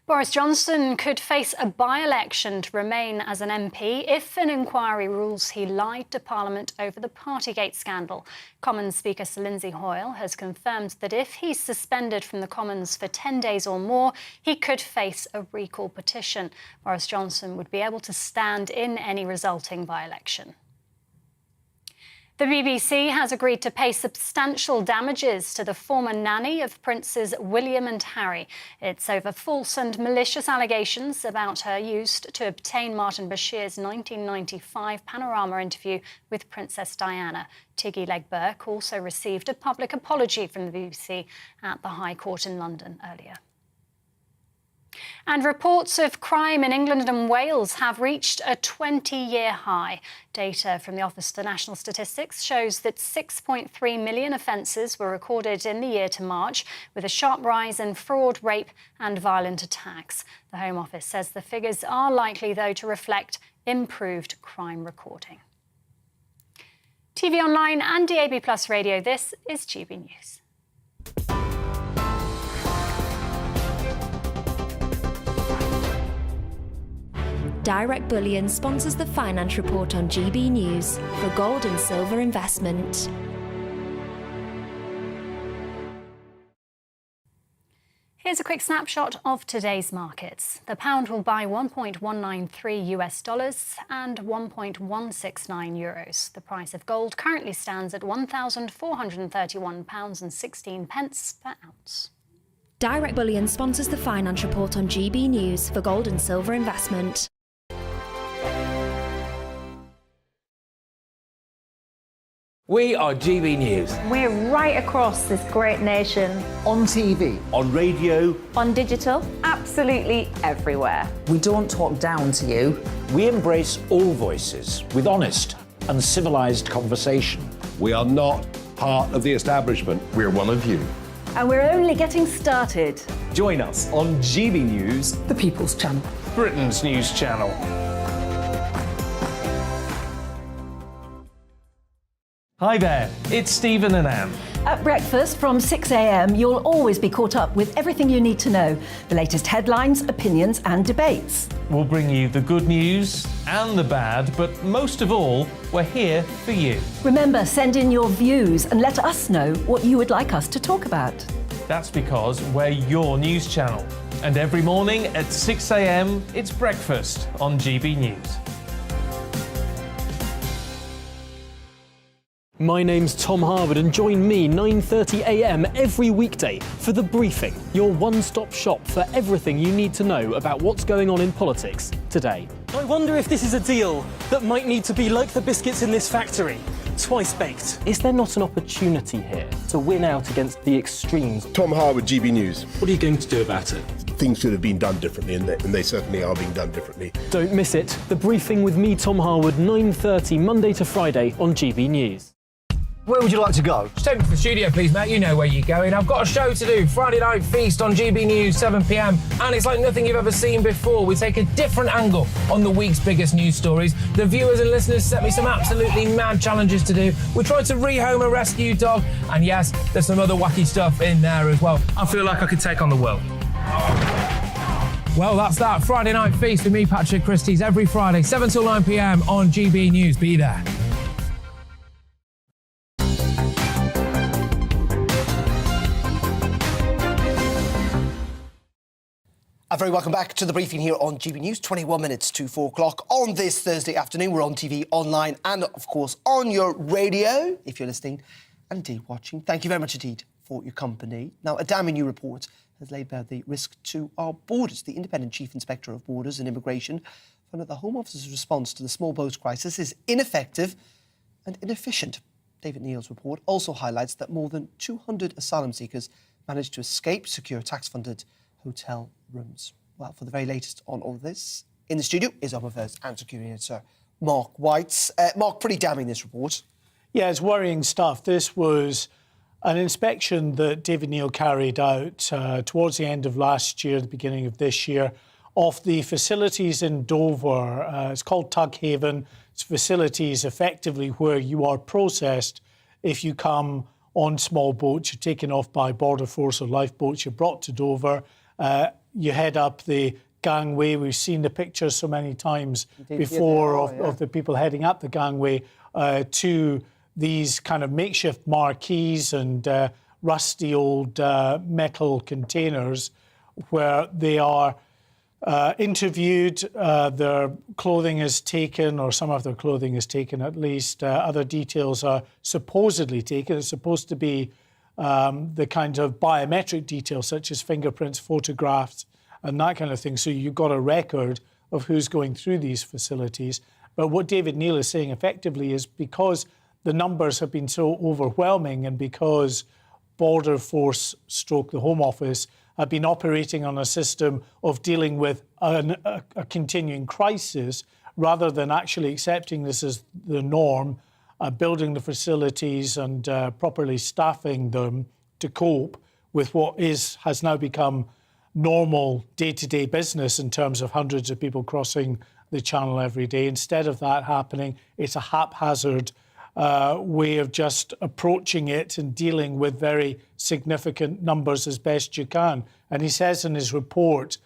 Boris Johnson could face a by-election to remain as an MP if an inquiry rules he lied to Parliament over the Partygate scandal. Commons Speaker Sir Lindsay Hoyle has confirmed that if he's suspended from the Commons for 10 days or more, he could face a recall petition. Boris Johnson would be able to stand in any resulting by-election. The BBC has agreed to pay substantial damages to the former nanny of Princes William and Harry. It's over false and malicious allegations about her used to obtain Martin Bashir's 1995 Panorama interview with Princess Diana. Tiggy Legg-Burke also received a public apology from the BBC at the High Court in London earlier. And reports of crime in England and Wales have reached a 20-year high. Data from the Office for National Statistics shows that 6.3 million offences were recorded in the year to March, with a sharp rise in fraud, rape and violent attacks. The Home Office says the figures are likely, though, to reflect improved crime recording. TV online and DAB+ radio, this is GB News.
Direct Bullion sponsors the Finance Report on GB News for gold and silver investment.
Here's a quick snapshot of today's markets. The pound will buy $1.193 US and 1.169 euros. The price of gold currently stands at £1,431.16 per ounce.
Direct Bullion sponsors the Finance Report on GB News for gold and silver investment.
We are GB News.
We're right across this great nation.
On TV. On radio.
On digital. Absolutely everywhere.
We don't talk down to you. We embrace all voices with honest and civilised conversation.
We are not part of the establishment. We're one of you.
And we're only getting started.
Join us on GB News,
the People's Channel.
Britain's news channel. Hi there, it's Stephen and Anne.
At breakfast from 6 a.m, you'll always be caught up with everything you need to know, the latest headlines, opinions and debates.
We'll bring you the good news and the bad, but most of all, we're here for you.
Remember, send in your views and let us know what you would like us to talk about.
That's because we're your news channel. And every morning at 6 a.m, it's breakfast on GB News.
My name's Tom Harwood and join me 9:30 a.m. every weekday for The Briefing, your one-stop shop for everything you need to know about what's going on in politics today.
I wonder if this is a deal that might need to be like the biscuits in this factory, twice baked.
Is there not an opportunity here to win out against the extremes?
Tom Harwood, GB News.
What are you going to do about it?
Things should have been done differently, and they certainly are being done differently.
Don't miss it. The Briefing with me, Tom Harwood, 9:30 Monday to Friday on GB News.
Where would you like to go?
Just take me to the studio, please, mate. You know where you're going. I've got a show to do. Friday Night Feast on GB News, 7 p.m. And it's like nothing you've ever seen before. We take a different angle on the week's biggest news stories. The viewers and listeners set me some absolutely mad challenges to do. We tried to rehome a rescue dog. And yes, there's some other wacky stuff in there as well. I feel like I could take on the world. Well, that's that. Friday Night Feast with me, Patrick Christie's, every Friday, 7 till 9 p.m. on GB News. Be there.
A very welcome back to The Briefing here on GB News, 21 minutes to 4 o'clock on this Thursday afternoon. We're on TV, online and, of course, on your radio, if you're listening and indeed watching. Thank you very much indeed for your company. Now, a damning new report has laid bare the risk to our borders. The Independent Chief Inspector of Borders and Immigration found that the Home Office's response to the small boats crisis is ineffective and inefficient. David Neal's report also highlights that more than 200 asylum seekers managed to escape secure tax-funded hotel rooms. Well, for the very latest on all of this, in the studio is Home Affairs and Security Editor Mark White. Mark, pretty damning, this report.
Yeah, it's worrying stuff. This was an inspection that David Neal carried out towards the end of last year, the beginning of this year, of the facilities in Dover. It's called Tug Haven. It's facilities effectively where you are processed if you come on small boats. You're taken off by Border Force or lifeboats. You're brought to Dover. You head up the gangway. We've seen the pictures so many times before of the people heading up the gangway to these kind of makeshift marquees and rusty old metal containers where they are interviewed, their clothing is taken, or some of their clothing is taken at least. Other details are supposedly taken. It's supposed to be the kind of biometric details such as fingerprints, photographs and that kind of thing. So you've got a record of who's going through these facilities. But what David Neal is saying effectively is because the numbers have been so overwhelming and because Border Force / the Home Office have been operating on a system of dealing with a continuing crisis rather than actually accepting this as the norm, building the facilities and properly staffing them to cope with what has now become normal day-to-day business in terms of hundreds of people crossing the channel every day. Instead of that happening, it's a haphazard way of just approaching it and dealing with very significant numbers as best you can. And he says in his report,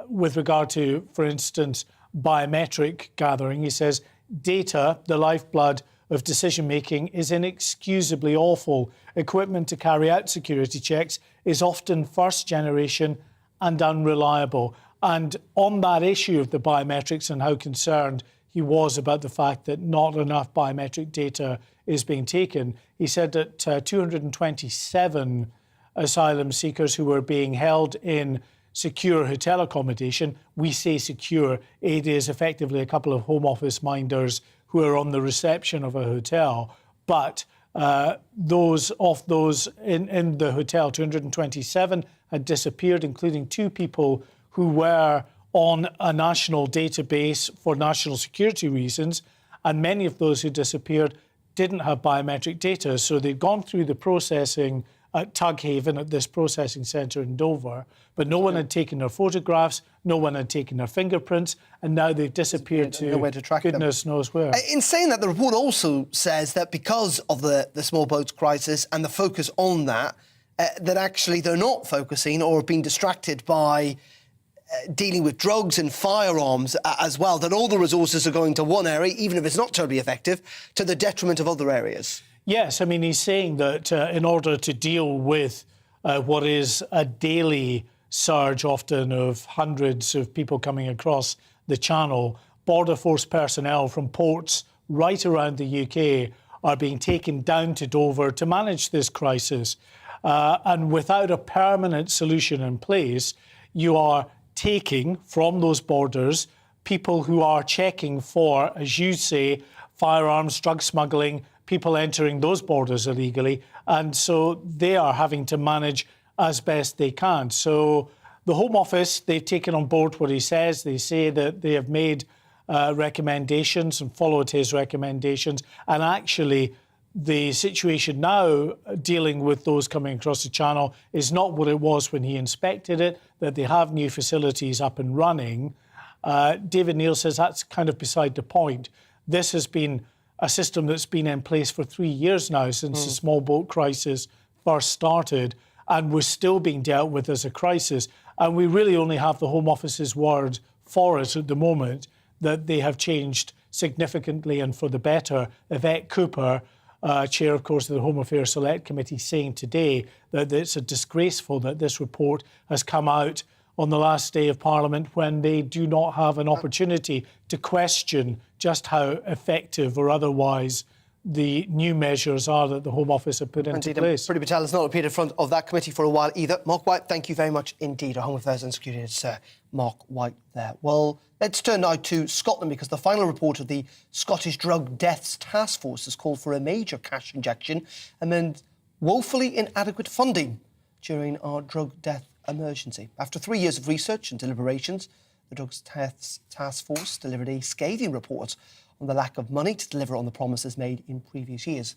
with regard to, for instance, biometric gathering, he says, data, the lifeblood of decision-making, is inexcusably awful. Equipment to carry out security checks is often first generation and unreliable. And on that issue of the biometrics and how concerned he was about the fact that not enough biometric data is being taken, he said that 227 asylum seekers who were being held in secure hotel accommodation, we say secure, it is effectively a couple of Home Office minders who are on the reception of a hotel, but those in the hotel, 227 had disappeared, including 2 people who were on a national database for national security reasons, and many of those who disappeared didn't have biometric data. So they'd gone through the processing at Tughaven, at this processing centre in Dover, but no one had taken their photographs, no one had taken their fingerprints, and now they've disappeared to
nowhere to track
goodness knows where.
In saying that, the report also says that because of the small boats crisis and the focus on that, that actually they're not focusing or being distracted by dealing with drugs and firearms as well, that all the resources are going to one area, even if it's not terribly effective, to the detriment of other areas.
Yes, I mean, he's saying that in order to deal with what is a daily surge often of hundreds of people coming across the channel, Border Force personnel from ports right around the UK are being taken down to Dover to manage this crisis. And without a permanent solution in place, you are taking from those borders people who are checking for, as you say, firearms, drug smuggling, people entering those borders illegally. And so they are having to manage as best they can. So the Home Office, they've taken on board what he says. They say that they have made recommendations and followed his recommendations. And actually, the situation now dealing with those coming across the channel is not what it was when he inspected it, that they have new facilities up and running. David Neil says that's kind of beside the point. This has been a system that's been in place for 3 years now since the small boat crisis first started and was still being dealt with as a crisis. And we really only have the Home Office's word for it at the moment that they have changed significantly and for the better. Yvette Cooper, Chair, of course, of the Home Affairs Select Committee, saying today that it's disgraceful that this report has come out on the last day of Parliament when they do not have an opportunity to question just how effective or otherwise the new measures are that the Home Office have put into place.
Priti Patel has not appeared in front of that committee for a while either. Mark White, thank you very much indeed. Our Home Affairs and Security Editor, Mark White there. Well, let's turn now to Scotland, because the final report of the Scottish Drug Deaths Task Force has called for a major cash injection amid woefully inadequate funding during our drug death emergency. After 3 years of research and deliberations, the Drug Deaths Task Force delivered a scathing report on the lack of money to deliver on the promises made in previous years.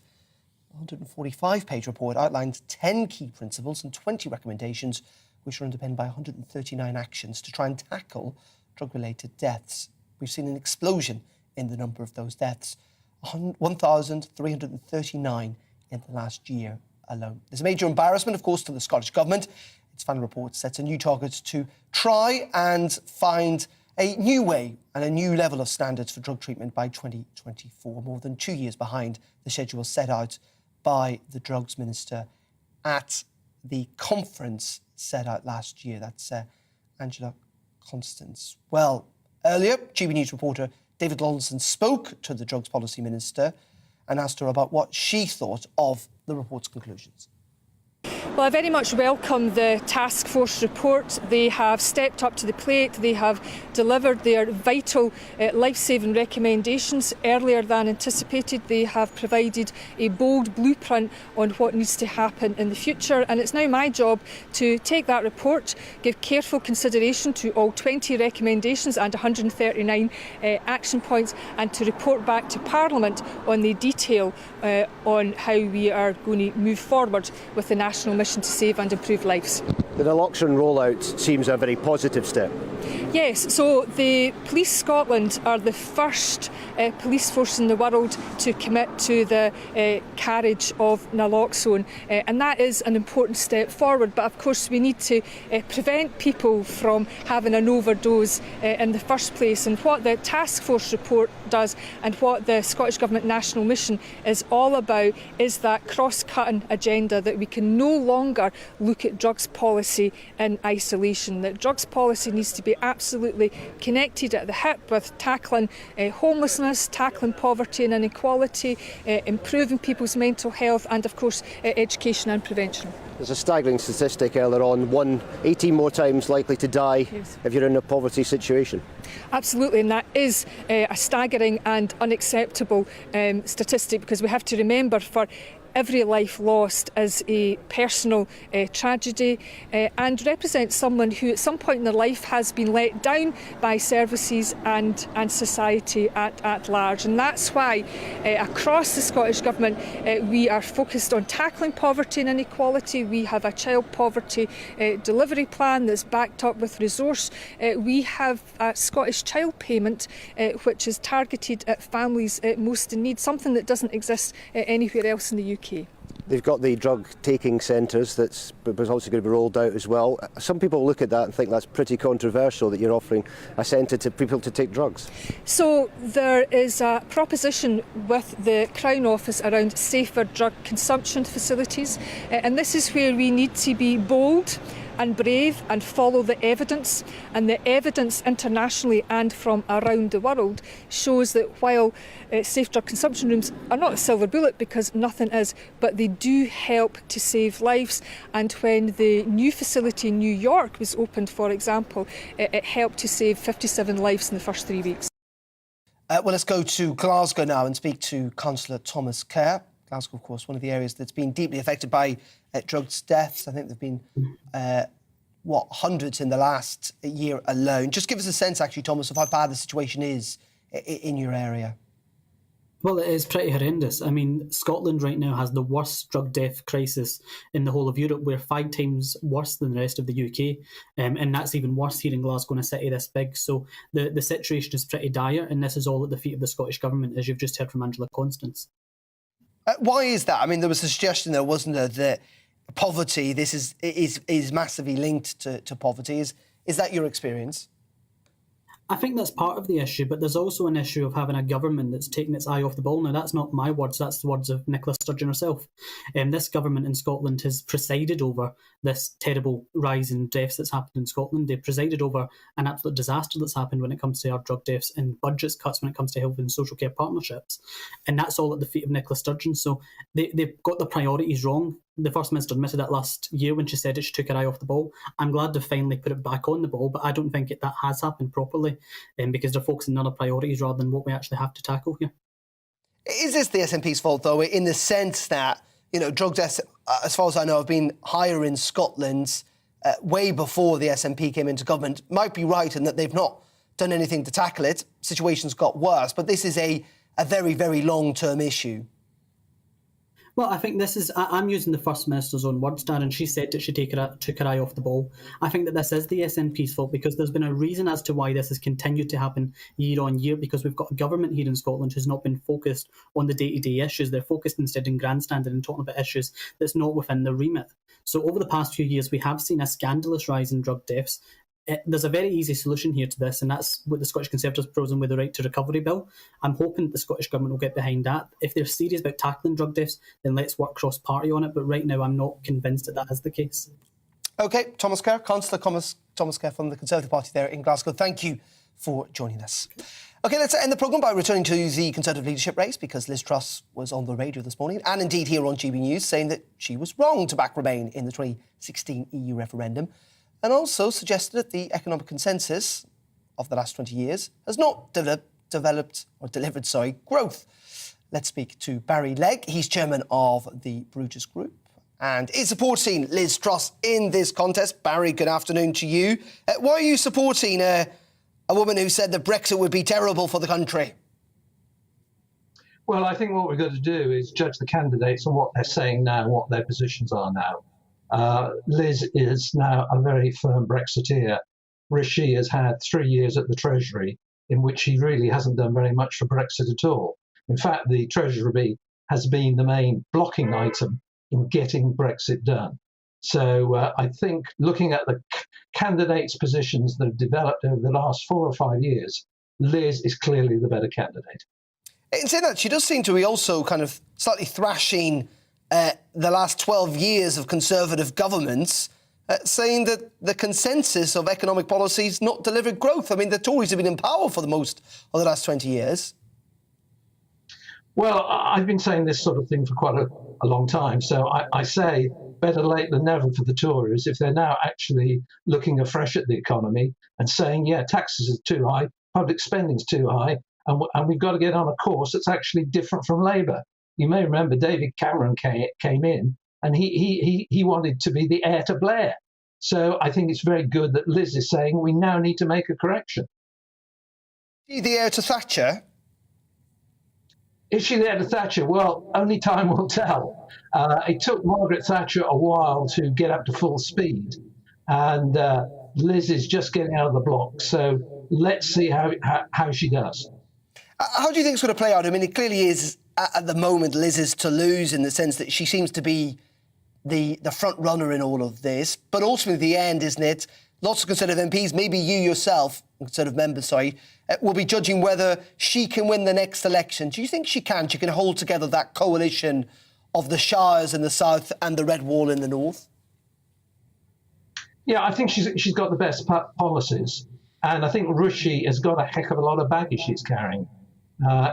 The 145-page report outlines 10 key principles and 20 recommendations, which are underpinned by 139 actions to try and tackle drug-related deaths. We've seen an explosion in the number of those deaths, 1,339 in the last year alone. There's a major embarrassment, of course, to the Scottish Government. Its final report sets a new target to try and find a new way and a new level of standards for drug treatment by 2024, more than 2 years behind the schedule set out by the Drugs Minister at the conference set out last year. That's Angela Constance. Well, earlier, GB News reporter David Lawson spoke to the Drugs Policy Minister and asked her about what she thought of the report's conclusions.
Well, I very much welcome the task force report. They have stepped up to the plate. They have delivered their vital life-saving recommendations earlier than anticipated. They have provided a bold blueprint on what needs to happen in the future, and it's now my job to take that report, give careful consideration to all 20 recommendations and 139 action points, and to report back to Parliament on the detail on how we are going to move forward with the national mission to save and improve lives.
The naloxone rollout seems a very positive step.
Yes, so the Police Scotland are the first police force in the world to commit to the carriage of naloxone, and that is an important step forward. But of course we need to prevent people from having an overdose in the first place, and what the task force report does and what the Scottish Government National Mission is all about is that cross-cutting agenda that we can no longer look at drugs policy in isolation, that drugs policy needs to be absolutely connected at the hip with tackling homelessness, tackling poverty and inequality, improving people's mental health, and of course education and prevention.
There's a staggering statistic earlier on, 18 more times likely to die if you're in a poverty situation.
Absolutely, and that is a staggering and unacceptable statistic, because we have to remember for every life lost is a personal tragedy and represents someone who at some point in their life has been let down by services and society at large. And that's why across the Scottish Government we are focused on tackling poverty and inequality. We have a child poverty delivery plan that's backed up with resource. We have a Scottish child payment which is targeted at families most in need, something that doesn't exist anywhere else in the UK.
They've got the drug taking centres that was also going to be rolled out as well. Some people look at that and think that's pretty controversial, that you're offering a centre to people to take drugs.
So there is a proposition with the Crown Office around safer drug consumption facilities, and this is where we need to be bold and brave and follow the evidence. And the evidence internationally and from around the world shows that while safe drug consumption rooms are not a silver bullet, because nothing is, but they do help to save lives. And when the new facility in New York was opened, for example, it helped to save 57 lives in the first 3 weeks.
Well, let's go to Glasgow now and speak to Councillor Thomas Kerr. Glasgow, of course, one of the areas that's been deeply affected by drugs deaths. I think there have been, hundreds in the last year alone. Just give us a sense, actually, Thomas, of how bad the situation is in your area.
Well, it is pretty horrendous. I mean, Scotland right now has the worst drug death crisis in the whole of Europe. We're 5 times worse than the rest of the UK, and that's even worse here in Glasgow, in a city this big. So the situation is pretty dire, and this is all at the feet of the Scottish Government, as you've just heard from Angela Constance.
Why is that? I mean, there was a suggestion there, wasn't there, that poverty, this is massively linked to poverty. Is that your experience?
I think that's part of the issue, but there's also an issue of having a government that's taking its eye off the ball. Now, that's not my words, that's the words of Nicola Sturgeon herself. This government in Scotland has presided over this terrible rise in deaths that's happened in Scotland. They presided over an absolute disaster that's happened when it comes to our drug deaths, and budgets cuts when it comes to health and social care partnerships. And that's all at the feet of Nicola Sturgeon. So they've got the priorities wrong. The First Minister admitted that last year when she said that she took her eye off the ball. I'm glad they've finally put it back on the ball, but I don't think that has happened properly, because they're focusing on other priorities rather than what we actually have to tackle here.
Is this the SNP's fault, though, in the sense that, drug deaths, as far as I know, have been higher in Scotland way before the SNP came into government? Might be right in that they've not done anything to tackle it. Situations got worse, but this is a very, very long-term issue.
Well, I think this is, I'm using the First Minister's own words, Darren. She said that she took her eye off the ball. I think that this is the SNP's fault, because there's been a reason as to why this has continued to happen year on year, because we've got a government here in Scotland who's not been focused on the day-to-day issues. They're focused instead in grandstanding and talking about issues that's not within their remit. So over the past few years, we have seen a scandalous rise in drug deaths. There's a very easy solution here to this, and that's what the Scottish Conservatives proposing with the Right to Recovery Bill. I'm hoping that the Scottish Government will get behind that. If they're serious about tackling drug deaths, then let's work cross-party on it. But right now, I'm not convinced that that is the case. OK, Thomas Kerr, Councillor Thomas Kerr from the Conservative Party there in Glasgow. Thank you for joining us.
OK, let's end the programme by returning to the Conservative leadership race, because Liz Truss was on the radio this morning, and indeed here on GB News, saying that she was wrong to back Remain in the 2016 EU referendum, and also suggested that the economic consensus of the last 20 years has not delivered growth. Let's speak to Barry Legg. He's chairman of the Brutus Group and is supporting Liz Truss in this contest. Barry, good afternoon to you. Why are you supporting a woman who said that Brexit would be terrible for the country?
Well, I think what we've got to do is judge the candidates on what they're saying now and what their positions are now. Liz is now a very firm Brexiteer. Rishi has had 3 years at the Treasury in which he really hasn't done very much for Brexit at all. In fact, the Treasury has been the main blocking item in getting Brexit done. So I think looking at the candidates' positions that have developed over the last 4 or 5 years, Liz is clearly the better candidate.
In saying that, she does seem to be also kind of slightly thrashing the last 12 years of Conservative governments, saying that the consensus of economic policies not delivered growth. I mean, the Tories have been in power for the most of the last 20 years.
Well, I've been saying this sort of thing for quite a long time. So I say better late than never for the Tories if they're now actually looking afresh at the economy and saying, yeah, taxes are too high, public spending's too high, and we've got to get on a course that's actually different from Labour. You may remember David Cameron came in and he wanted to be the heir to Blair. So I think it's very good that Liz is saying we now need to make a correction.
The heir to Thatcher?
Is she the heir to Thatcher? Well, only time will tell. It took Margaret Thatcher a while to get up to full speed, and Liz is just getting out of the block. So let's see how she does.
How do you think it's going to play out? I mean, it clearly is, at the moment, Liz is to lose in the sense that she seems to be the front runner in all of this. But ultimately, the end, isn't it? Lots of Conservative MPs, maybe you yourself, Conservative members, will be judging whether she can win the next election. Do you think she can? She can hold together that coalition of the Shires in the south and the Red Wall in the north?
Yeah, I think she's got the best policies. And I think Rishi has got a heck of a lot of baggage he's carrying.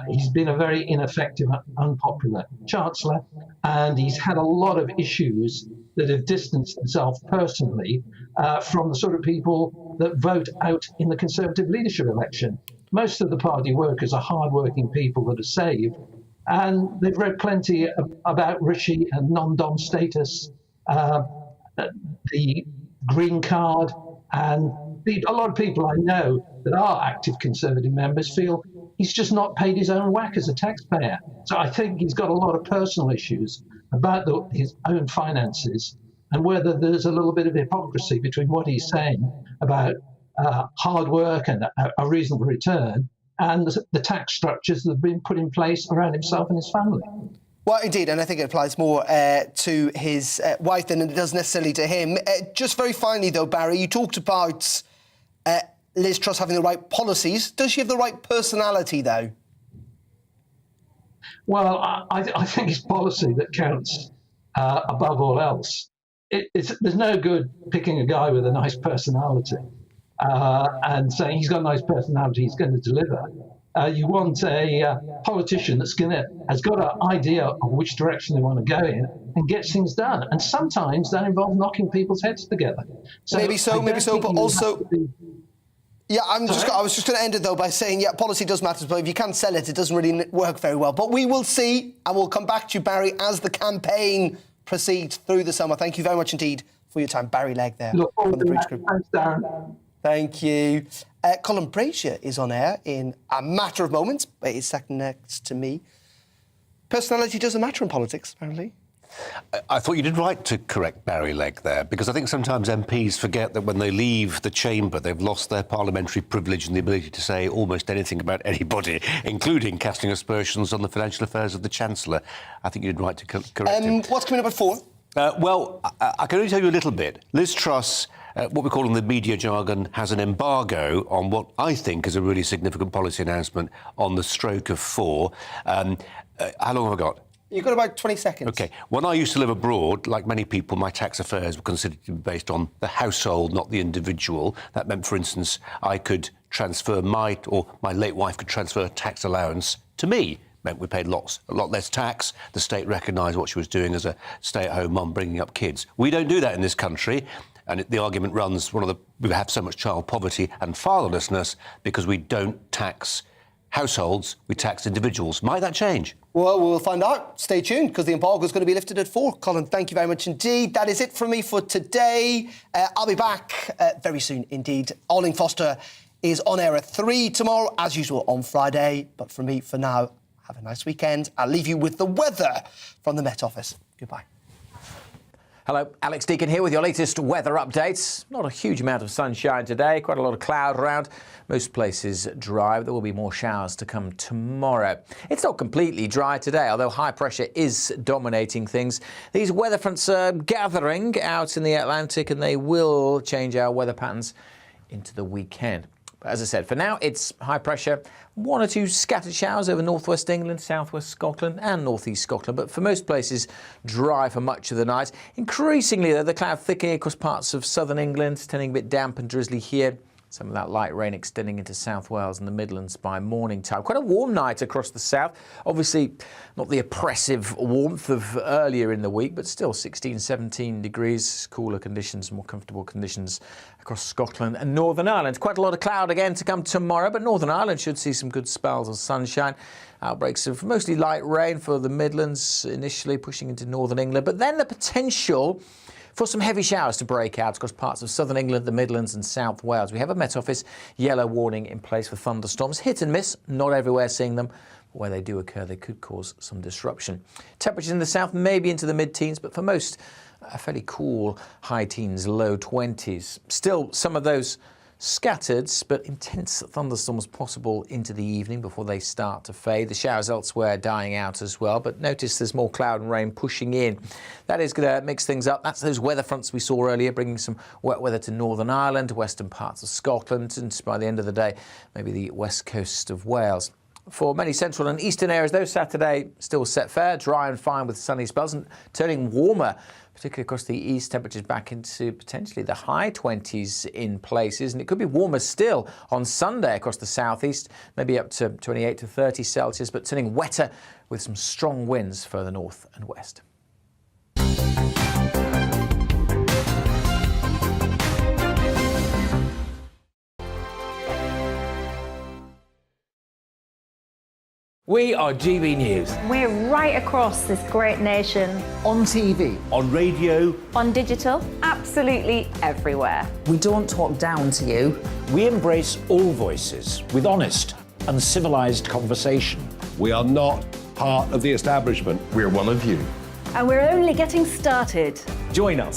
He's been a very ineffective, unpopular Chancellor, and he's had a lot of issues that have distanced himself personally from the sort of people that vote out in the Conservative leadership election. Most of the party workers are hard-working people that are saved, and they've read plenty about Rishi and non-dom status, the green card, and a lot of people I know that are active Conservative members feel he's just not paid his own whack as a taxpayer. So I think he's got a lot of personal issues about his own finances and whether there's a little bit of hypocrisy between what he's saying about hard work and a reasonable return and the tax structures that have been put in place around himself and his family.
Well, indeed, and I think it applies more to his wife than it does necessarily to him. Just very finally, though, Barry, you talked about Liz Truss having the right policies. Does she have the right personality, though?
Well, I think it's policy that counts above all else. There's no good picking a guy with a nice personality and saying he's got a nice personality, he's going to deliver. You want a politician has got an idea of which direction they want to go in and gets things done. And sometimes that involves knocking people's heads together. So maybe so,
but also... Yeah, I was just going to end it, though, by saying, yeah, policy does matter, but if you can't sell it, it doesn't really work very well. But we will see, and we'll come back to you, Barry, as the campaign proceeds through the summer. Thank you very much indeed for your time. Barry Legg there from the Brutus Group.
Thanks, Darren.
Thank you. Colin Brazier is on air in a matter of moments, but he's second next to me. Personality doesn't matter in politics, apparently.
I thought you did right to correct Barry Legg there, because I think sometimes MPs forget that when they leave the chamber, they've lost their parliamentary privilege and the ability to say almost anything about anybody, including casting aspersions on the financial affairs of the Chancellor. I think you did right to correct him.
What's coming up at 4?
Well, I can only tell you a little bit. Liz Truss, what we call in the media jargon, has an embargo on what I think is a really significant policy announcement on the stroke of 4. How long have I got?
You've got about 20 seconds.
OK. When I used to live abroad, like many people, my tax affairs were considered to be based on the household, not the individual. That meant, for instance, I could transfer my late wife could transfer tax allowance to me. Meant we paid a lot less tax. The state recognised what she was doing as a stay-at-home mum bringing up kids. We don't do that in this country. And the argument runs, we have so much child poverty and fatherlessness because we don't tax households, we tax individuals. Might that change?
Well, we'll find out. Stay tuned, because the embargo is going to be lifted at 4. Colin, thank you very much indeed. That is it from me for today. I'll be back very soon indeed. Arling Foster is on air at 3 tomorrow, as usual on Friday. But from me, for now, have a nice weekend. I'll leave you with the weather from the Met Office. Goodbye.
Hello, Alex Deacon here with your latest weather updates. Not a huge amount of sunshine today, quite a lot of cloud around. Most places dry, but there will be more showers to come tomorrow. It's not completely dry today, although high pressure is dominating things. These weather fronts are gathering out in the Atlantic, and they will change our weather patterns into the weekend. But as I said, for now, it's high pressure. 1 or 2 scattered showers over northwest England, southwest Scotland and northeast Scotland. But for most places, dry for much of the night. Increasingly, though, the cloud thickening across parts of southern England, turning a bit damp and drizzly here. Some of that light rain extending into South Wales and the Midlands by morning time. Quite a warm night across the south. Obviously, not the oppressive warmth of earlier in the week, but still 16, 17 degrees. Cooler conditions, more comfortable conditions across Scotland and Northern Ireland. Quite a lot of cloud again to come tomorrow, but Northern Ireland should see some good spells of sunshine. Outbreaks of mostly light rain for the Midlands, initially pushing into Northern England, but then the potential for some heavy showers to break out across parts of southern England, the Midlands and South Wales. We have a Met Office yellow warning in place for thunderstorms. Hit and miss, not everywhere seeing them. But where they do occur, they could cause some disruption. Temperatures in the south maybe into the mid-teens, but for most, a fairly cool high teens, low 20s. Still, some of those scattered but intense thunderstorms possible into the evening before they start to fade. The showers elsewhere dying out as well, but notice there's more cloud and rain pushing in. That is going to mix things up. That's those weather fronts we saw earlier, bringing some wet weather to Northern Ireland, western parts of Scotland, and by the end of the day, maybe the west coast of Wales. For many central and eastern areas, though, Saturday still set fair, dry and fine with sunny spells and turning warmer, particularly across the east. Temperatures back into potentially the high 20s in places, and it could be warmer still on Sunday across the southeast, maybe up to 28 to 30 Celsius, but turning wetter with some strong winds further north and west. We are GB News.
We're right across this great nation.
On TV.
On radio.
On digital. Absolutely everywhere.
We don't talk down to you. We embrace all voices with honest and civilised conversation.
We are not part of the establishment.
We're one of you.
And we're only getting started.
Join us